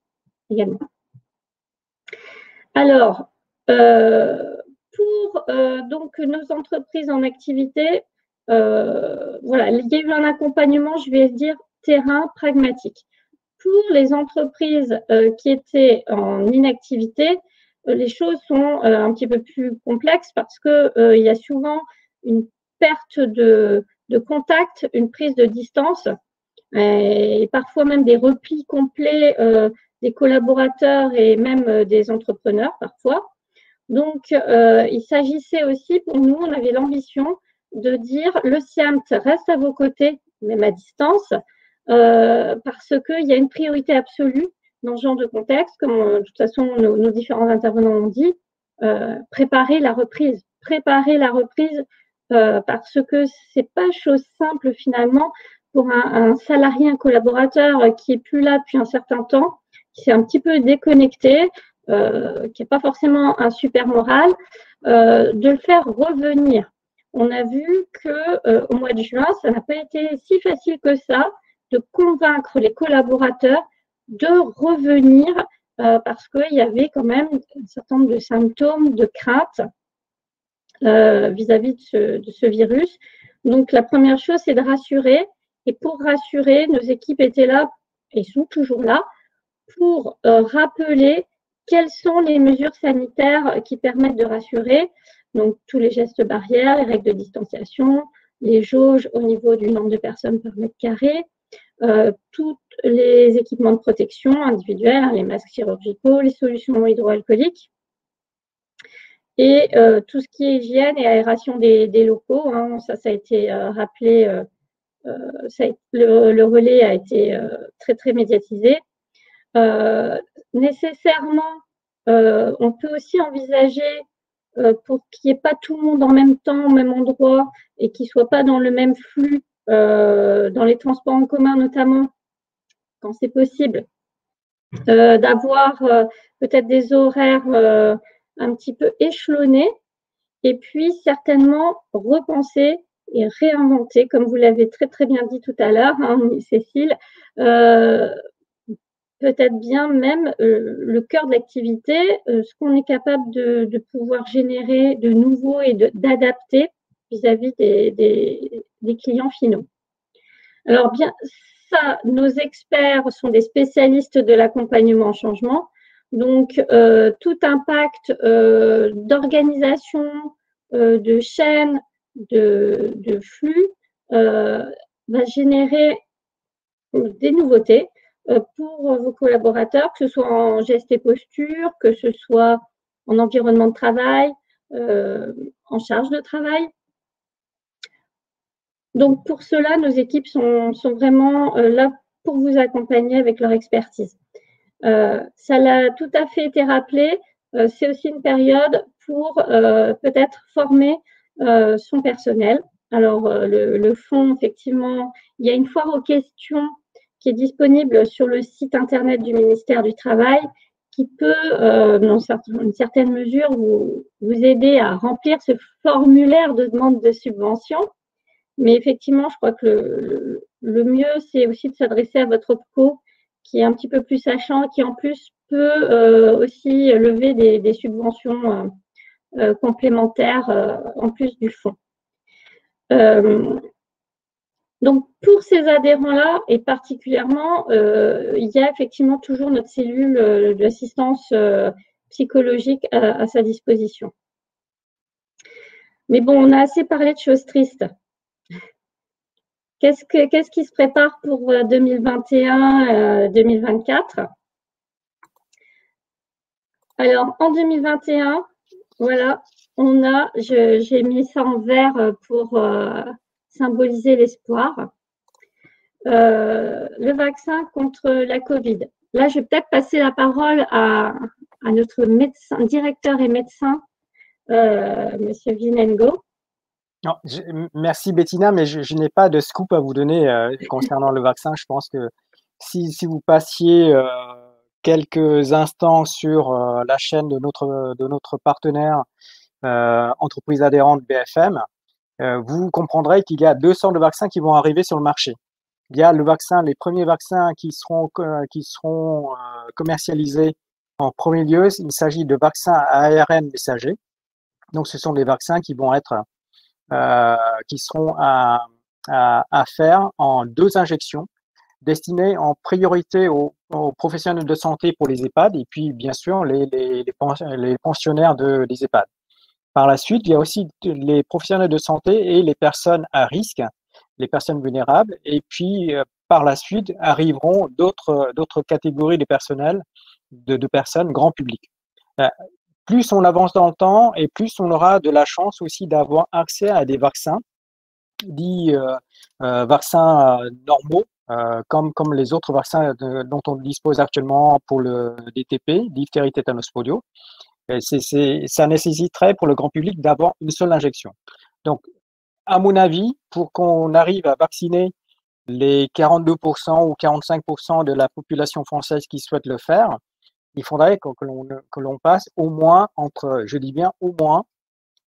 Speaker 5: également. Alors, pour donc nos entreprises en activité, voilà, il y a eu un accompagnement, je vais dire, terrain pragmatique. Pour les entreprises qui étaient en inactivité, les choses sont un petit peu plus complexes parce qu'il y a souvent une perte de contact, une prise de distance et parfois même des replis complets des collaborateurs et même des entrepreneurs parfois. Donc, il s'agissait aussi pour nous, on avait l'ambition de dire le SIAMT reste à vos côtés, même à distance, parce qu'il y a une priorité absolue dans ce genre de contexte, comme de toute façon nos différents intervenants ont dit, préparer la reprise. Préparer la reprise parce que c'est pas chose simple finalement pour un salarié, un collaborateur qui est plus là depuis un certain temps, qui s'est un petit peu déconnecté, qui n'a pas forcément un super moral, de le faire revenir. On a vu qu'au mois de juin, ça n'a pas été si facile que ça de convaincre les collaborateurs de revenir parce qu'il y avait quand même un certain nombre de symptômes de crainte vis-à-vis de ce virus. Donc, la première chose, c'est de rassurer. Et pour rassurer, nos équipes étaient là et sont toujours là pour rappeler quelles sont les mesures sanitaires qui permettent de rassurer. Donc, tous les gestes barrières, les règles de distanciation, les jauges au niveau du nombre de personnes par mètre carré, tous les équipements de protection individuels, hein, les masques chirurgicaux, les solutions hydroalcooliques et tout ce qui est hygiène et aération des locaux. Hein, ça a été rappelé, le relais a été très, très médiatisé. Nécessairement, on peut aussi envisager pour qu'il n'y ait pas tout le monde en même temps, au même endroit, et qu'ils ne soient pas dans le même flux, dans les transports en commun notamment, quand c'est possible, d'avoir peut-être des horaires un petit peu échelonnés, et puis certainement repenser et réinventer, comme vous l'avez très très bien dit tout à l'heure, hein, Cécile, peut-être bien même le cœur de l'activité, ce qu'on est capable de pouvoir générer de nouveau et d'adapter vis-à-vis des clients finaux. Alors bien, ça, nos experts sont des spécialistes de l'accompagnement en changement. Donc, tout impact d'organisation, de chaîne, de flux va générer des nouveautés pour vos collaborateurs, que ce soit en gestes et postures, que ce soit en environnement de travail, en charge de travail. Donc, pour cela, nos équipes sont vraiment là pour vous accompagner avec leur expertise. Ça l'a tout à fait été rappelé, c'est aussi une période pour peut-être former son personnel. Alors, le fonds, effectivement, il y a une foire aux questions qui est disponible sur le site internet du ministère du Travail, qui peut, dans une certaine mesure, vous aider à remplir ce formulaire de demande de subvention. Mais effectivement, je crois que le mieux, c'est aussi de s'adresser à votre OPCO, qui est un petit peu plus sachant, qui en plus peut aussi lever des subventions complémentaires en plus du fonds. Donc, pour ces adhérents-là, et particulièrement, il y a effectivement toujours notre cellule d'assistance psychologique à sa disposition. Mais bon, on a assez parlé de choses tristes. Qu'est-ce qui se prépare pour 2021-2024? Alors, en 2021, voilà, j'ai mis ça en vert pour symboliser l'espoir. Le vaccin contre la Covid. Là, je vais peut-être passer la parole à notre médecin, directeur et médecin, Monsieur Vinengo.
Speaker 1: Non, merci Bettina, mais je n'ai pas de scoop à vous donner concernant le vaccin. Je pense que si vous passiez quelques instants sur la chaîne de notre partenaire entreprise adhérente BFM, vous comprendrez qu'il y a 200 de vaccins qui vont arriver sur le marché. Il y a les premiers vaccins qui seront commercialisés en premier lieu. Il s'agit de vaccins à ARN messager. Donc, ce sont des vaccins qui vont être qui seront à faire en 2 injections destinées en priorité aux professionnels de santé pour les EHPAD et puis bien sûr les pensionnaires des EHPAD. Par la suite, il y a aussi les professionnels de santé et les personnes à risque, les personnes vulnérables, et puis par la suite arriveront d'autres catégories de personnel, de personnes grand public. Plus on avance dans le temps et plus on aura de la chance aussi d'avoir accès à des vaccins, dits vaccins normaux, comme les autres vaccins dont on dispose actuellement pour le DTP, diphtérie, tétanos, polio. Ça nécessiterait pour le grand public d'avoir une seule injection. Donc, à mon avis, pour qu'on arrive à vacciner les 42% ou 45% de la population française qui souhaite le faire, il faudrait que l'on passe au moins je dis bien au moins,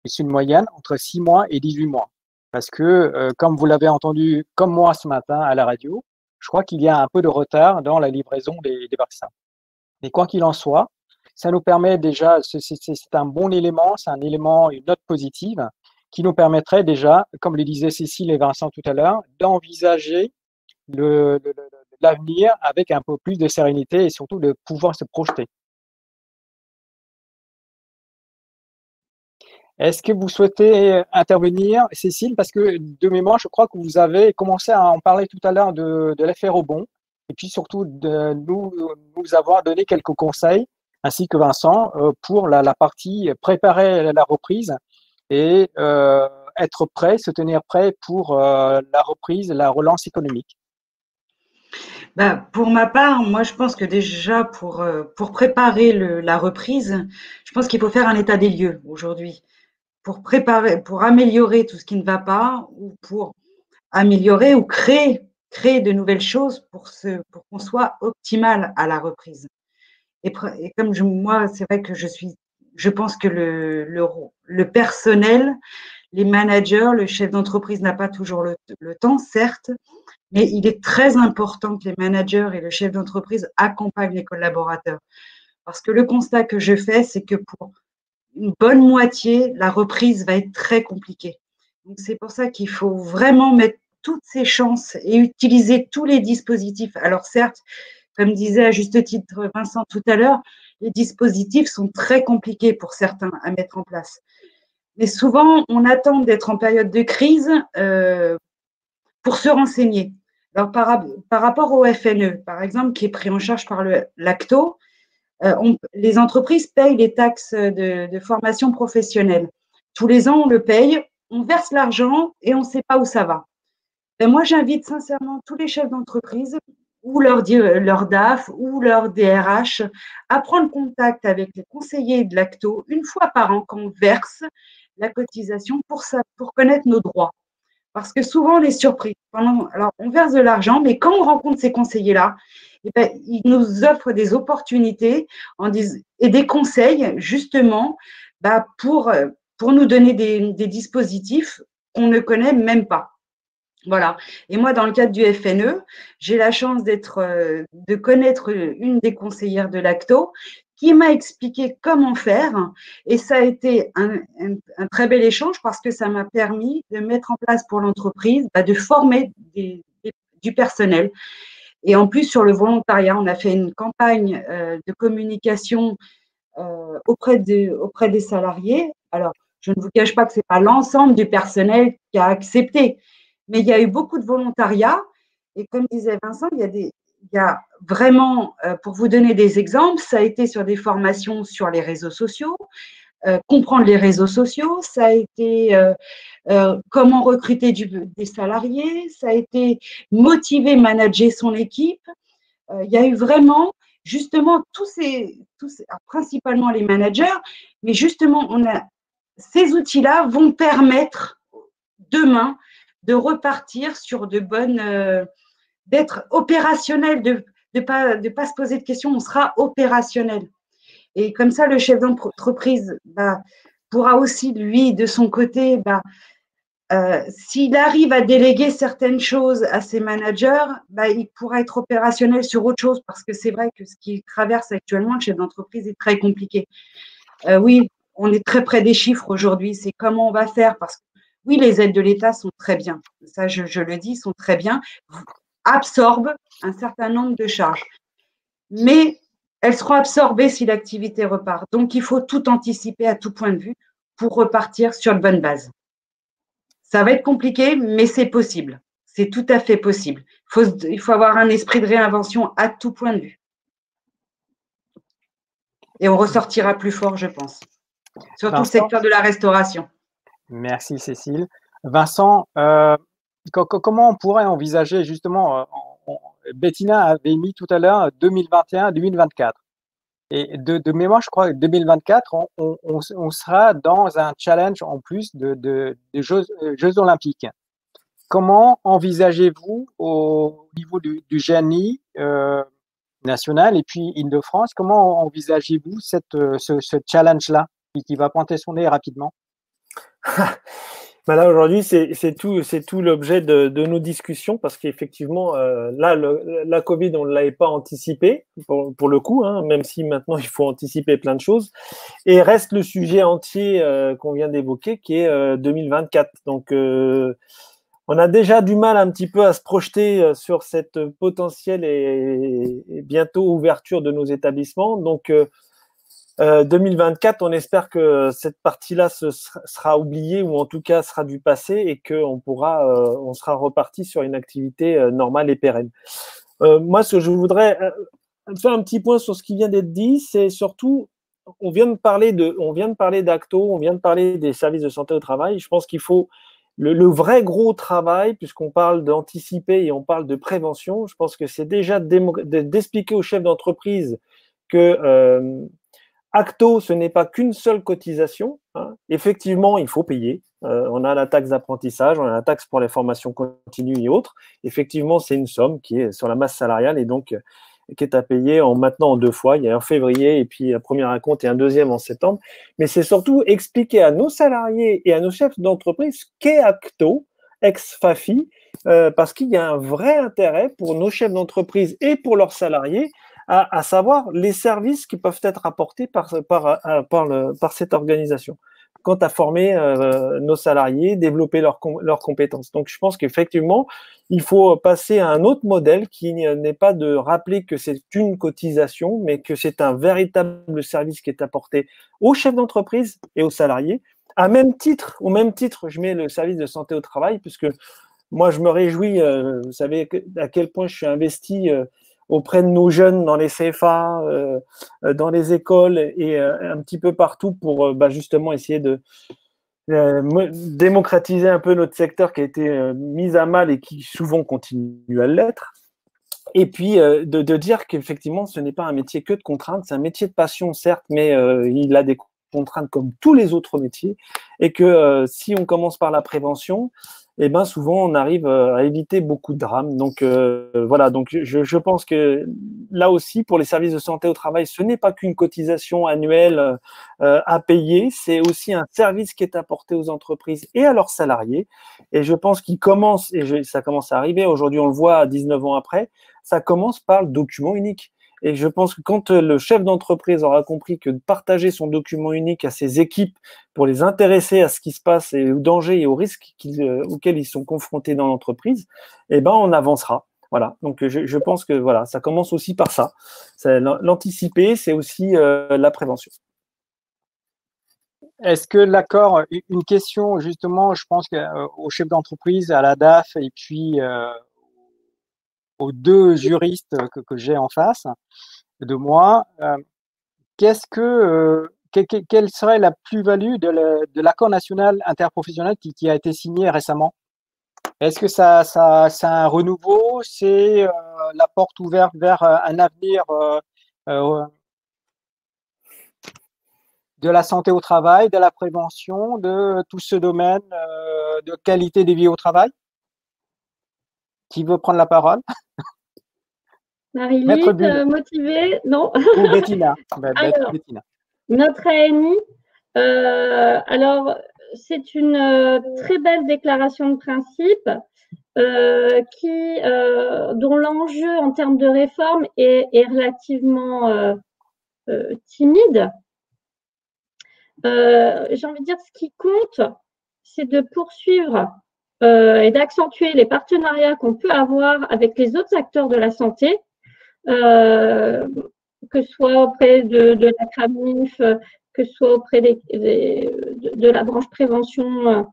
Speaker 1: et c'est une moyenne, entre 6 mois et 18 mois. Parce que, comme vous l'avez entendu, comme moi ce matin à la radio, je crois qu'il y a un peu de retard dans la livraison des vaccins. Mais quoi qu'il en soit, ça nous permet déjà, c'est un bon élément, c'est un élément, une note positive, qui nous permettrait déjà, comme le disaient Cécile et Vincent tout à l'heure, d'envisager l'avenir avec un peu plus de sérénité et surtout de pouvoir se projeter. Est-ce que vous souhaitez intervenir, Cécile? Parce que de mémoire, je crois que vous avez commencé à en parler tout à l'heure de l'effet rebond, et puis surtout de nous avoir donné quelques conseils, ainsi que Vincent, pour la partie préparer la reprise et être prêt, se tenir prêt pour la reprise, la relance économique.
Speaker 3: Pour ma part, moi, je pense que déjà pour préparer la reprise, je pense qu'il faut faire un état des lieux aujourd'hui pour préparer, pour améliorer tout ce qui ne va pas ou pour améliorer ou créer de nouvelles choses pour qu'on soit optimal à la reprise. Et comme moi, c'est vrai que je pense que le personnel, les managers, le chef d'entreprise n'a pas toujours le temps, certes, mais il est très important que les managers et le chef d'entreprise accompagnent les collaborateurs. Parce que le constat que je fais, c'est que pour une bonne moitié, la reprise va être très compliquée. Donc, c'est pour ça qu'il faut vraiment mettre toutes ses chances et utiliser tous les dispositifs. Alors, certes, comme disait à juste titre Vincent tout à l'heure, les dispositifs sont très compliqués pour certains à mettre en place. Mais souvent, on attend d'être en période de crise pour se renseigner. Alors, par rapport au FNE, par exemple, qui est pris en charge par l'ACTO, les entreprises payent les taxes de formation professionnelle. Tous les ans, on le paye, on verse l'argent et on ne sait pas où ça va. Et moi, j'invite sincèrement tous les chefs d'entreprise ou leur DAF ou leur DRH à prendre contact avec les conseillers de l'ACTO une fois par an quand on verse la cotisation pour connaître nos droits. Parce que souvent, on est surpris. Alors, on verse de l'argent, mais quand on rencontre ces conseillers-là, ils nous offrent des opportunités et des conseils, justement, pour nous donner des dispositifs qu'on ne connaît même pas. Voilà. Et moi, dans le cadre du FNE, j'ai la chance de connaître une des conseillères de l'ACTO qui m'a expliqué comment faire. Et ça a été un très bel échange parce que ça m'a permis de mettre en place pour l'entreprise, de former du personnel. Et en plus, sur le volontariat, on a fait une campagne de communication auprès des salariés. Alors, je ne vous cache pas que ce n'est pas l'ensemble du personnel qui a accepté, mais il y a eu beaucoup de volontariat. Et comme disait Vincent, il y a vraiment, pour vous donner des exemples, ça a été sur des formations sur les réseaux sociaux, comprendre les réseaux sociaux, ça a été comment recruter des salariés, ça a été motiver, manager son équipe. Il y a eu vraiment, justement, principalement les managers, mais justement, ces outils-là vont permettre demain de repartir sur d'être opérationnel, de ne pas se poser de questions, on sera opérationnel. Et comme ça, le chef d'entreprise pourra aussi, lui, de son côté, s'il arrive à déléguer certaines choses à ses managers, il pourra être opérationnel sur autre chose parce que c'est vrai que ce qui traverse actuellement le chef d'entreprise est très compliqué. Oui, on est très près des chiffres aujourd'hui, c'est comment on va faire parce que oui, les aides de l'État sont très bien, ça je le dis, sont très bien, absorbent un certain nombre de charges. Mais elles seront absorbées si l'activité repart. Donc, il faut tout anticiper à tout point de vue pour repartir sur de bonnes bases. Ça va être compliqué, mais c'est possible. C'est tout à fait possible. Il faut avoir un esprit de réinvention à tout point de vue. Et on ressortira plus fort, je pense. Surtout Vincent, le secteur de la restauration.
Speaker 1: Merci Cécile. Vincent, comment on pourrait envisager justement, Bettina avait mis tout à l'heure 2021-2024. Et de mémoire, je crois que 2024, on sera dans un challenge en plus des Jeux olympiques. Comment envisagez-vous au niveau du GNI national et puis Île-de-France, comment envisagez-vous ce challenge-là qui va pointer son nez rapidement?
Speaker 4: Là, aujourd'hui, c'est tout l'objet de nos discussions parce qu'effectivement, là, la Covid, on ne l'avait pas anticipé pour le coup, hein, même si maintenant, il faut anticiper plein de choses. Et reste le sujet entier qu'on vient d'évoquer qui est 2024. Donc, on a déjà du mal un petit peu à se projeter sur cette potentielle et bientôt ouverture de nos établissements. Donc, 2024, on espère que cette partie-là sera oubliée ou en tout cas sera du passé et qu'on on sera reparti sur une activité normale et pérenne. Moi, ce que je voudrais faire un petit point sur ce qui vient d'être dit, c'est surtout, on vient de parler d'Acto, on vient de parler des services de santé au travail. Je pense qu'il faut le vrai gros travail, puisqu'on parle d'anticiper et on parle de prévention. Je pense que c'est déjà d'expliquer aux chefs d'entreprise que Acto, ce n'est pas qu'une seule cotisation. Hein. Effectivement, il faut payer. On a la taxe d'apprentissage, on a la taxe pour les formations continues et autres. Effectivement, c'est une somme qui est sur la masse salariale et donc qui est à payer maintenant en 2 fois. Il y a en février et puis un premier acompte et un deuxième en septembre. Mais c'est surtout expliquer à nos salariés et à nos chefs d'entreprise ce qu'est Acto, ex-FAFI, parce qu'il y a un vrai intérêt pour nos chefs d'entreprise et pour leurs salariés à savoir les services qui peuvent être apportés par cette organisation quant à former nos salariés, développer leurs compétences. Donc, je pense qu'effectivement, il faut passer à un autre modèle qui n'est pas de rappeler que c'est une cotisation, mais que c'est un véritable service qui est apporté aux chefs d'entreprise et aux salariés. Au même titre, je mets le service de santé au travail, puisque moi, je me réjouis, vous savez à quel point je suis investi auprès de nos jeunes dans les CFA, dans les écoles et un petit peu partout pour justement essayer de démocratiser un peu notre secteur qui a été mis à mal et qui souvent continue à l'être. Et puis de dire qu'effectivement, ce n'est pas un métier que de contraintes, c'est un métier de passion, certes, mais il a des contraintes comme tous les autres métiers et que si on commence par la prévention, eh ben souvent on arrive à éviter beaucoup de drames. Donc voilà, donc je pense que là aussi pour les services de santé au travail, ce n'est pas qu'une cotisation annuelle à payer, c'est aussi un service qui est apporté aux entreprises et à leurs salariés. Et je pense qu'il commence, et ça commence à arriver, aujourd'hui on le voit 19 ans après, ça commence par le document unique. Et je pense que quand le chef d'entreprise aura compris que de partager son document unique à ses équipes pour les intéresser à ce qui se passe et aux dangers et aux risques auxquels ils sont confrontés dans l'entreprise, eh ben on avancera. Voilà. Donc je pense que voilà, ça commence aussi par ça. L'anticiper, c'est aussi la prévention.
Speaker 1: Est-ce que l'accord, une question justement, je pense au chef d'entreprise, à la DAF et puis aux 2 juristes que j'ai en face de moi, quelle serait la plus-value de l'accord national interprofessionnel qui a été signé récemment? Est-ce que ça c'est un renouveau? C'est la porte ouverte vers un avenir de la santé au travail, de la prévention, de tout ce domaine de qualité de vie au travail? Qui veut prendre la parole?
Speaker 5: Marie-Lise, motivée? Non.
Speaker 1: Ou Bettina.
Speaker 5: Alors,
Speaker 1: Bettina.
Speaker 5: Notre ANI, alors c'est une très belle déclaration de principe dont l'enjeu en termes de réforme est relativement timide. J'ai envie de dire, ce qui compte, c'est de poursuivre et d'accentuer les partenariats qu'on peut avoir avec les autres acteurs de la santé, que ce soit auprès de la CRAMIF, que ce soit auprès de la branche prévention,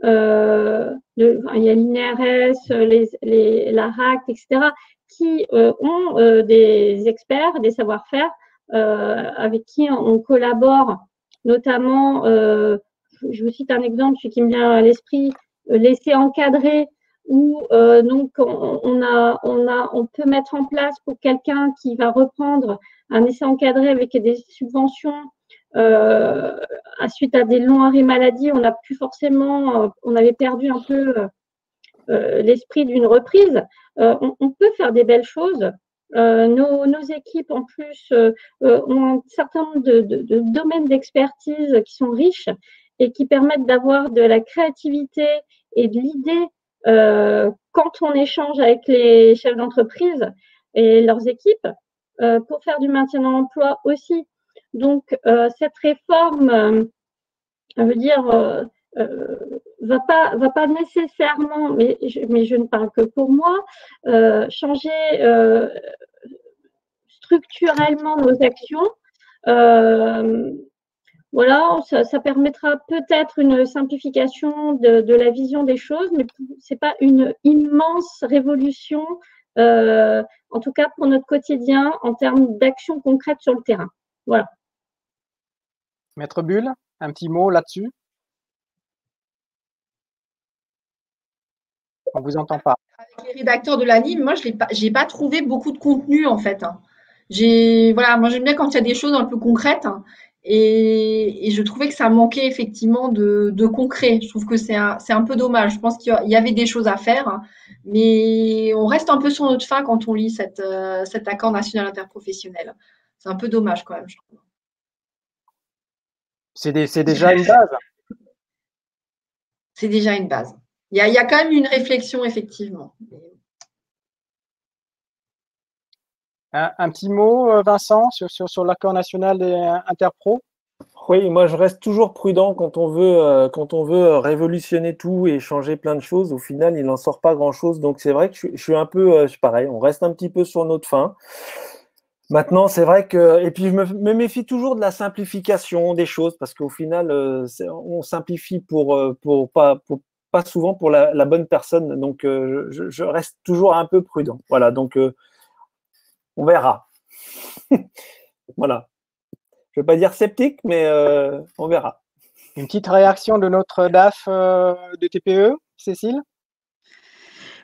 Speaker 5: il y a l'INRS, la RACT, etc., qui ont des experts, des savoir-faire avec qui on collabore, notamment, je vous cite un exemple, celui qui me vient à l'esprit, l'essai encadré, où donc on peut mettre en place pour quelqu'un qui va reprendre un essai encadré avec des subventions suite à des longs arrêts maladie, on n'a plus forcément, on avait perdu un peu l'esprit d'une reprise. On peut faire des belles choses. Nos équipes, en plus, ont un certain nombre de domaines d'expertise qui sont riches et qui permettent d'avoir de la créativité et de l'idée quand on échange avec les chefs d'entreprise et leurs équipes pour faire du maintien dans l'emploi aussi. Donc, cette réforme, je veux dire, va pas nécessairement, mais je ne parle que pour moi, changer structurellement nos actions. Voilà, ça permettra peut-être une simplification de la vision des choses, mais c'est pas une immense révolution, en tout cas pour notre quotidien, en termes d'action concrète sur le terrain. Voilà.
Speaker 1: Maître Bull, un petit mot là-dessus? On vous entend pas.
Speaker 2: Avec les rédacteurs de l'anime, moi, j'ai pas trouvé beaucoup de contenu, en fait. Voilà, moi, j'aime bien quand il y a des choses un peu concrètes. Et je trouvais que ça manquait effectivement de concret. Je trouve que c'est un peu dommage. Je pense qu'il y avait des choses à faire, hein, mais on reste un peu sur notre faim quand on lit cet accord national interprofessionnel. C'est un peu dommage quand même, je trouve.
Speaker 1: C'est déjà une base.
Speaker 2: C'est déjà une base. Il y a quand même une réflexion, effectivement.
Speaker 1: Un petit mot, Vincent, sur l'accord national des interpro?
Speaker 4: Oui, moi je reste toujours prudent quand on veut révolutionner tout et changer plein de choses. Au final, il n'en sort pas grand-chose. Donc c'est vrai que je suis un peu pareil. On reste un petit peu sur notre faim. Maintenant, c'est vrai que et puis je me méfie toujours de la simplification des choses parce qu'au final, on simplifie pour pas souvent pour la bonne personne. Donc je reste toujours un peu prudent. Voilà. Donc on verra. Voilà. Je ne vais pas dire sceptique, mais on verra.
Speaker 1: Une petite réaction de notre DAF de TPE, Cécile?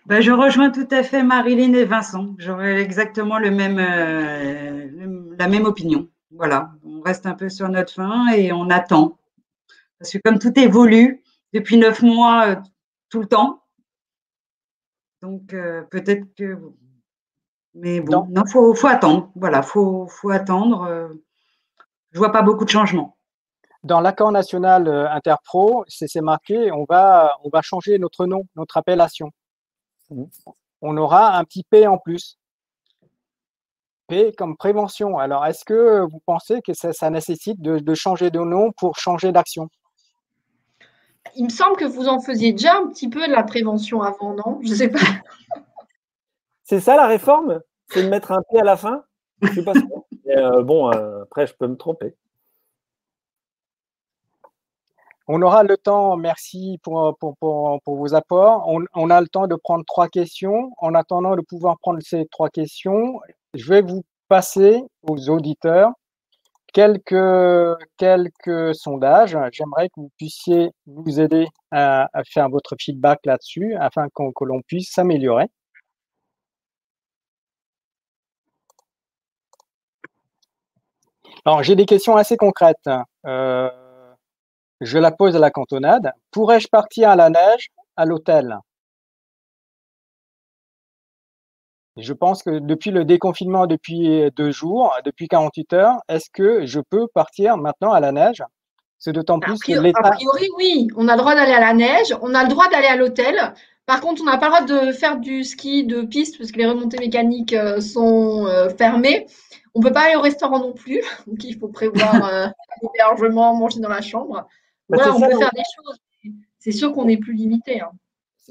Speaker 3: Ben, je rejoins tout à fait Marilyn et Vincent. J'aurais exactement la même opinion. Voilà, on reste un peu sur notre faim et on attend. Parce que comme tout évolue depuis 9 mois, tout le temps, donc peut-être que… Mais bon, non, faut attendre. Voilà, faut attendre. Je vois pas beaucoup de changements.
Speaker 1: Dans l'accord national interpro, c'est marqué, on va changer notre nom, notre appellation. On aura un petit P en plus. P comme prévention. Alors, est-ce que vous pensez que ça nécessite de changer de nom pour changer d'action?
Speaker 2: Il me semble que vous en faisiez déjà un petit peu de la prévention avant, non? Je ne sais pas.
Speaker 4: C'est ça la réforme? C'est de mettre un P à la fin? Je ne suis pas sûr. Bon, après, je peux me tromper.
Speaker 1: On aura le temps, merci pour vos apports. On a le temps de prendre 3 questions. En attendant de pouvoir prendre ces 3 questions, je vais vous passer aux auditeurs quelques sondages. J'aimerais que vous puissiez nous aider à faire votre feedback là-dessus afin que l'on puisse s'améliorer. Alors, j'ai des questions assez concrètes. Je la pose à la cantonade. Pourrais-je partir à la neige à l'hôtel? Je pense que depuis le déconfinement, depuis 2 jours, depuis 48 heures, est-ce que je peux partir maintenant à la neige? C'est d'autant plus que l'État…
Speaker 2: A priori, oui. On a le droit d'aller à la neige, on a le droit d'aller à l'hôtel. Par contre, on n'a pas le droit de faire du ski de piste parce que les remontées mécaniques sont fermées. On ne peut pas aller au restaurant non plus. Donc, il faut prévoir l'hébergement, manger dans la chambre. Voilà, on peut faire des choses. C'est sûr qu'on est plus limité. Hein.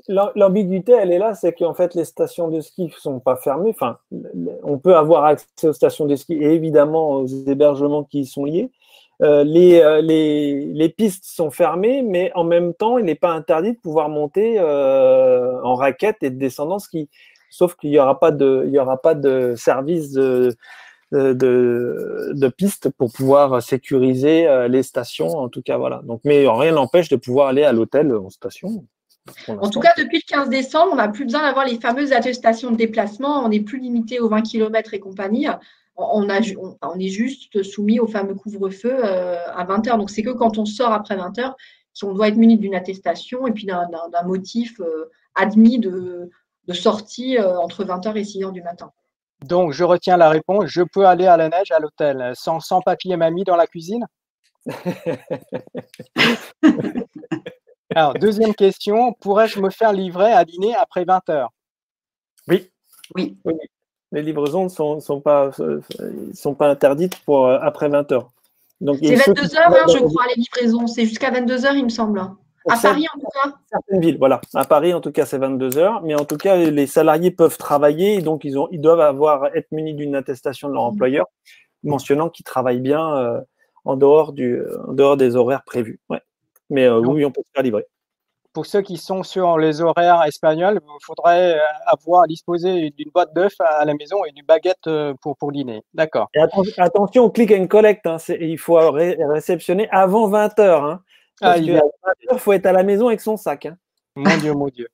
Speaker 4: L'ambiguïté, elle est là, c'est qu'en fait, les stations de ski ne sont pas fermées. Enfin, on peut avoir accès aux stations de ski et évidemment aux hébergements qui y sont liés. Les pistes sont fermées, mais en même temps, il n'est pas interdit de pouvoir monter en raquette et de descendre en ski. Sauf qu'il n'y aura pas de service de piste pour pouvoir sécuriser les stations. En tout cas, voilà. Donc, mais rien n'empêche de pouvoir aller à l'hôtel en station.
Speaker 2: En tout cas, depuis le 15 décembre, on n'a plus besoin d'avoir les fameuses attestations de déplacement. On n'est plus limité aux 20 km et compagnie. On est juste soumis au fameux couvre-feu à 20 h. Donc, c'est que quand on sort après 20 h qu'on doit être muni d'une attestation et puis d'un motif admis de sortie entre 20 h et 6 h du matin.
Speaker 1: Donc, je retiens la réponse. Je peux aller à la neige à l'hôtel sans papier mamie dans la cuisine? Alors, deuxième question, pourrais-je me faire livrer à dîner après 20 h?
Speaker 4: Oui. Les livraisons ne sont pas interdites pour après 20 h.
Speaker 2: C'est 22 h, hein, je crois, les livraisons. C'est jusqu'à 22 h, il me semble. À Paris, en tout cas.
Speaker 4: Certaines villes, voilà. À Paris, en tout cas, c'est 22 h. Mais en tout cas, les salariés peuvent travailler et donc ils doivent être munis d'une attestation de leur employeur mentionnant qu'ils travaillent bien en dehors des horaires prévus. Ouais. Mais oui, on peut se faire livrer.
Speaker 1: Pour ceux qui sont sur les horaires espagnols, il faudrait disposer d'une boîte d'œufs à la maison et d'une baguette pour dîner. D'accord.
Speaker 4: Et attention au click and collect. Hein, il faut réceptionner avant 20h. Hein, parce qu'à 20h, il faut être à la maison avec son sac. Hein.
Speaker 1: Mon Dieu, mon Dieu.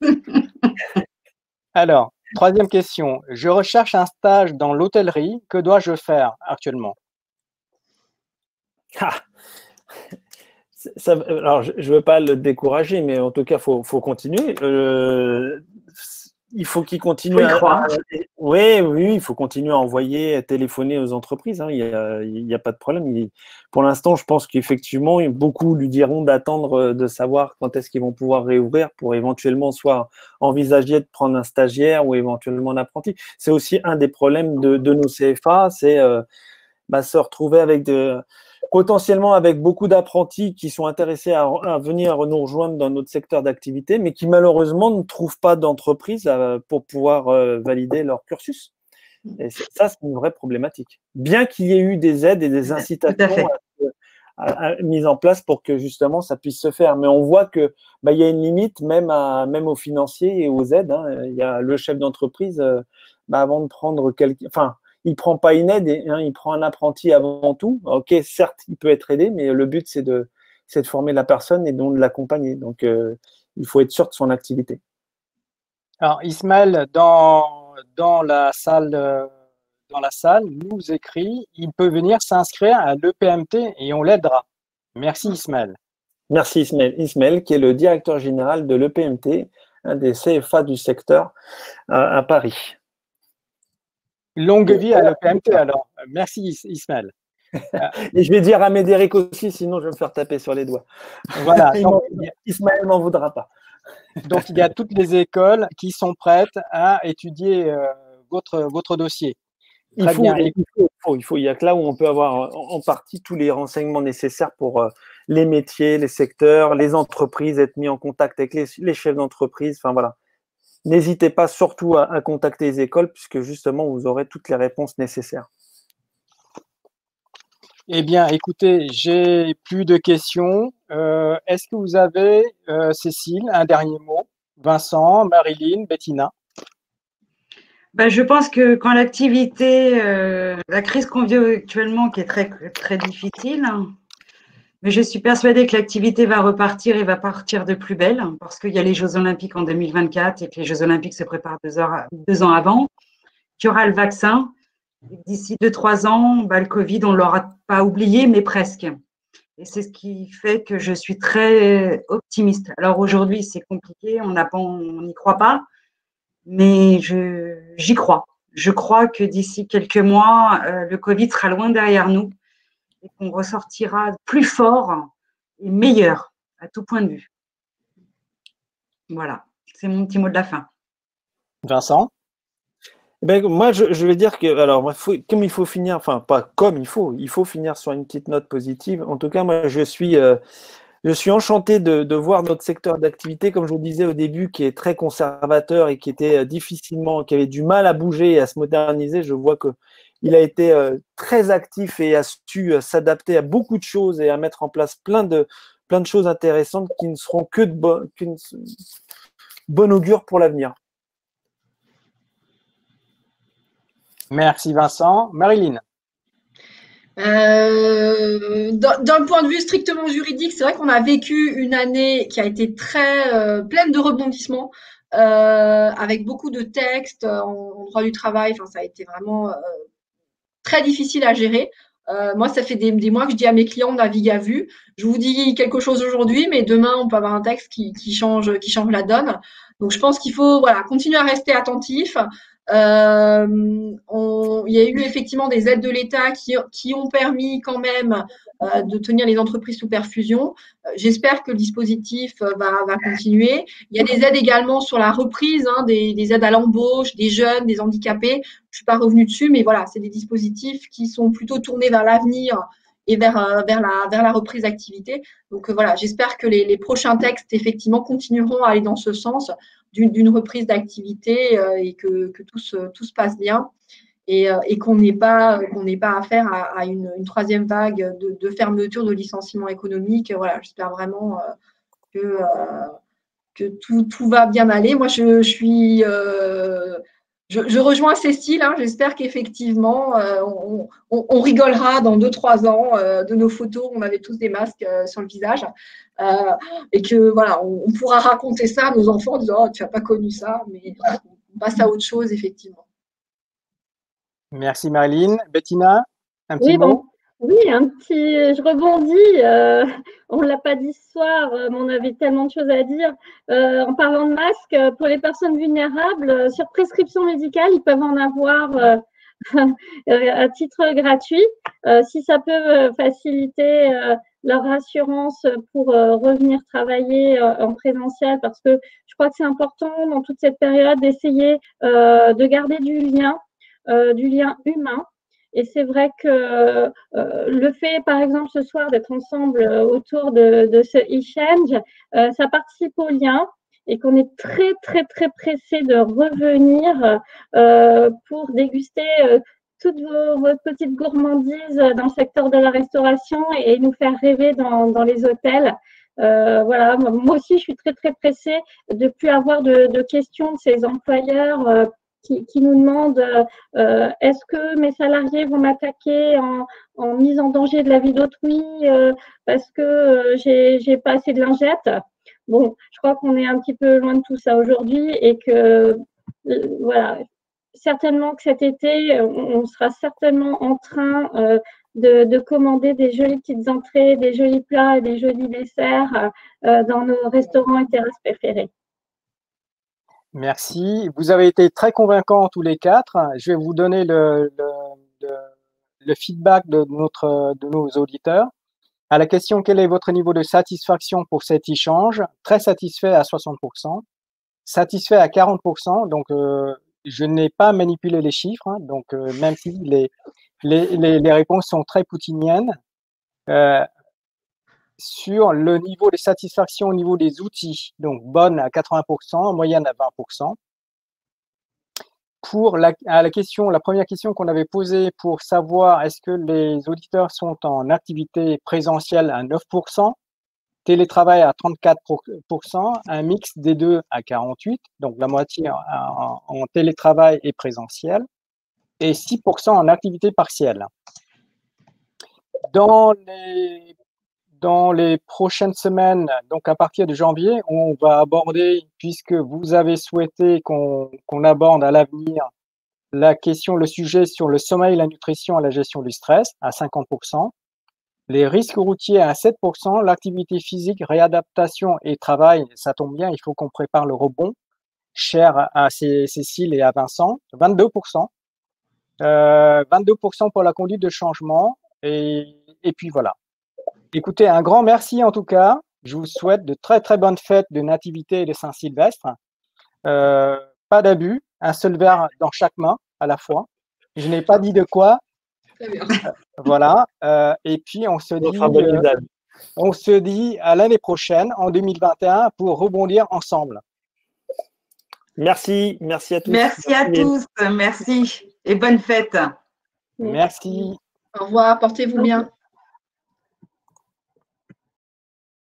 Speaker 1: Alors, troisième question. Je recherche un stage dans l'hôtellerie. Que dois-je faire actuellement?
Speaker 4: Alors, je ne veux pas le décourager, mais en tout cas, il faut continuer. Il faut qu'il continue Oui, il faut continuer à envoyer, à téléphoner aux entreprises. Hein. Il n'y a pas de problème. Pour l'instant, je pense qu'effectivement, beaucoup lui diront d'attendre de savoir quand est-ce qu'ils vont pouvoir réouvrir pour éventuellement soit envisager de prendre un stagiaire ou éventuellement un apprenti. C'est aussi un des problèmes de nos CFA, c'est se retrouver potentiellement avec beaucoup d'apprentis qui sont intéressés à venir nous rejoindre dans notre secteur d'activité, mais qui malheureusement ne trouvent pas d'entreprise pour pouvoir valider leur cursus. Et ça, c'est une vraie problématique. Bien qu'il y ait eu des aides et des incitations mises en place pour que justement ça puisse se faire. Mais on voit que il y a une limite même aux financiers et aux aides. Hein. Il y a le chef d'entreprise, avant de prendre il ne prend pas une aide, il prend un apprenti avant tout. Ok, certes, il peut être aidé, mais le but, c'est de former la personne et donc de l'accompagner. Donc, il faut être sûr de son activité.
Speaker 1: Alors, Ismaël, dans la salle, nous écrit, il peut venir s'inscrire à l'EPMT et on l'aidera. Merci, Ismaël.
Speaker 4: Merci, Ismaël. Ismaël, qui est le directeur général de l'EPMT, un des CFA du secteur à Paris.
Speaker 1: Longue vie à l'EPMT alors. Merci Ismaël.
Speaker 4: Et je vais dire à Médéric aussi, sinon je vais me faire taper sur les doigts.
Speaker 1: Voilà.
Speaker 4: Ismaël ne m'en voudra pas.
Speaker 1: Donc il y a toutes les écoles qui sont prêtes à étudier votre dossier.
Speaker 4: Il y a que là où on peut avoir en partie tous les renseignements nécessaires pour les métiers, les secteurs, les entreprises, être mis en contact avec les chefs d'entreprise. Enfin voilà. N'hésitez pas surtout à contacter les écoles puisque justement, vous aurez toutes les réponses nécessaires.
Speaker 1: Eh bien, écoutez, j'ai plus de questions. Est-ce que vous avez, Cécile, un dernier mot? Vincent, Marilyn, Bettina?
Speaker 3: Je pense que quand l'activité, la crise qu'on vit actuellement, qui est très, très difficile, mais je suis persuadée que l'activité va repartir et va partir de plus belle parce qu'il y a les Jeux Olympiques en 2024 et que les Jeux Olympiques se préparent 2 ans avant, qu'il y aura le vaccin. D'ici 2-3 ans, le Covid, on ne l'aura pas oublié, mais presque. Et c'est ce qui fait que je suis très optimiste. Alors aujourd'hui, c'est compliqué, on n'y croit pas, mais j'y crois. Je crois que d'ici quelques mois, le Covid sera loin derrière nous et qu'on ressortira plus fort et meilleur à tout point de vue. Voilà, c'est mon petit mot de la fin.
Speaker 1: Vincent?
Speaker 4: Moi, je vais dire que, alors, comme il faut finir, enfin, pas comme il faut finir sur une petite note positive. En tout cas, moi, je suis enchanté de voir notre secteur d'activité, comme je vous disais au début, qui est très conservateur et qui était qui avait du mal à bouger et à se moderniser. Je vois qu'il a été très actif et a su s'adapter à beaucoup de choses et à mettre en place plein de choses intéressantes qui ne seront que de bon augure pour l'avenir.
Speaker 1: Merci Vincent. Marilyn?
Speaker 2: D'un point de vue strictement juridique, c'est vrai qu'on a vécu une année qui a été très pleine de rebondissements, avec beaucoup de textes en droit du travail. Enfin, ça a été vraiment très difficile à gérer. Moi, ça fait des mois que je dis à mes clients, navigue à vue. Je vous dis quelque chose aujourd'hui, mais demain, on peut avoir un texte qui change la donne. Donc, je pense qu'il faut continuer à rester attentif. Il y a eu effectivement des aides de l'État qui ont permis quand même de tenir les entreprises sous perfusion. J'espère que le dispositif va continuer. Il y a des aides également sur la reprise, des aides à l'embauche, des jeunes, des handicapés. Je suis pas revenue dessus, mais voilà, c'est des dispositifs qui sont plutôt tournés vers l'avenir et vers la reprise d'activité. Donc voilà, j'espère que les prochains textes effectivement continueront à aller dans ce sens d'une reprise d'activité et que tout se passe bien. et qu'on n'ait pas affaire à une troisième vague de fermeture, de licenciements économiques. Voilà, j'espère vraiment que tout va bien aller. Moi, je rejoins Cécile, hein, j'espère qu'effectivement, on rigolera dans 2-3 ans de nos photos, on avait tous des masques sur le visage, et que voilà, on pourra raconter ça à nos enfants en disant « Oh, tu n'as pas connu ça », mais on passe à autre chose, effectivement.
Speaker 1: Merci Marilyn. Bettina, un petit
Speaker 5: Oui,
Speaker 1: mot?
Speaker 5: bon, oui, je rebondis. On ne l'a pas dit ce soir, mais on avait tellement de choses à dire. En parlant de masques, pour les personnes vulnérables, sur prescription médicale, ils peuvent en avoir à titre gratuit. Si ça peut faciliter leur assurance pour revenir travailler en présentiel, parce que je crois que c'est important dans toute cette période d'essayer de garder du lien humain. Et c'est vrai que le fait, par exemple, ce soir d'être ensemble autour de ce e-change, ça participe au lien et qu'on est très, très, très pressé de revenir pour déguster toutes vos petites gourmandises dans le secteur de la restauration et nous faire rêver dans les hôtels. Voilà, moi aussi, je suis très, très pressée de ne plus avoir de questions de ces employeurs qui nous demandent est-ce que mes salariés vont m'attaquer en mise en danger de la vie d'autrui parce que j'ai pas assez de lingettes. Bon, je crois qu'on est un petit peu loin de tout ça aujourd'hui et que voilà, certainement que cet été, on sera certainement en train de commander des jolies petites entrées, des jolis plats et des jolis desserts dans nos restaurants et terrasses préférés.
Speaker 1: Merci. Vous avez été très convaincants tous les quatre. Je vais vous donner le feedback de nos auditeurs. À la question « Quel est votre niveau de satisfaction pour cet échange ?» Très satisfait à 60%, satisfait à 40%. Donc, je n'ai pas manipulé les chiffres. Hein, donc, même si les réponses sont très poutiniennes, sur le niveau de satisfaction au niveau des outils, donc bonne à 80%, moyenne à 20%. Pour la première question qu'on avait posée pour savoir est-ce que les auditeurs sont en activité présentielle à 9%, télétravail à 34%, un mix des deux à 48%, donc la moitié en télétravail et présentiel, et 6% en activité partielle. Dans les prochaines semaines, donc à partir de janvier, on va aborder, puisque vous avez souhaité qu'on aborde à l'avenir le sujet sur le sommeil, la nutrition et la gestion du stress à 50%, les risques routiers à 7%, l'activité physique, réadaptation et travail, ça tombe bien, il faut qu'on prépare le rebond, cher à Cécile et à Vincent, 22%, 22% pour la conduite de changement, et puis voilà. Écoutez, un grand merci en tout cas. Je vous souhaite de très très bonnes fêtes de Nativité et de Saint-Sylvestre. Pas d'abus, un seul verre dans chaque main à la fois. Je n'ai pas dit de quoi.
Speaker 2: Très bien.
Speaker 1: Voilà. Et puis on se dit à l'année prochaine, en 2021, pour rebondir ensemble.
Speaker 4: Merci à tous.
Speaker 3: Merci à tous, merci et bonne fête.
Speaker 1: Merci.
Speaker 2: Au revoir, portez-vous bien.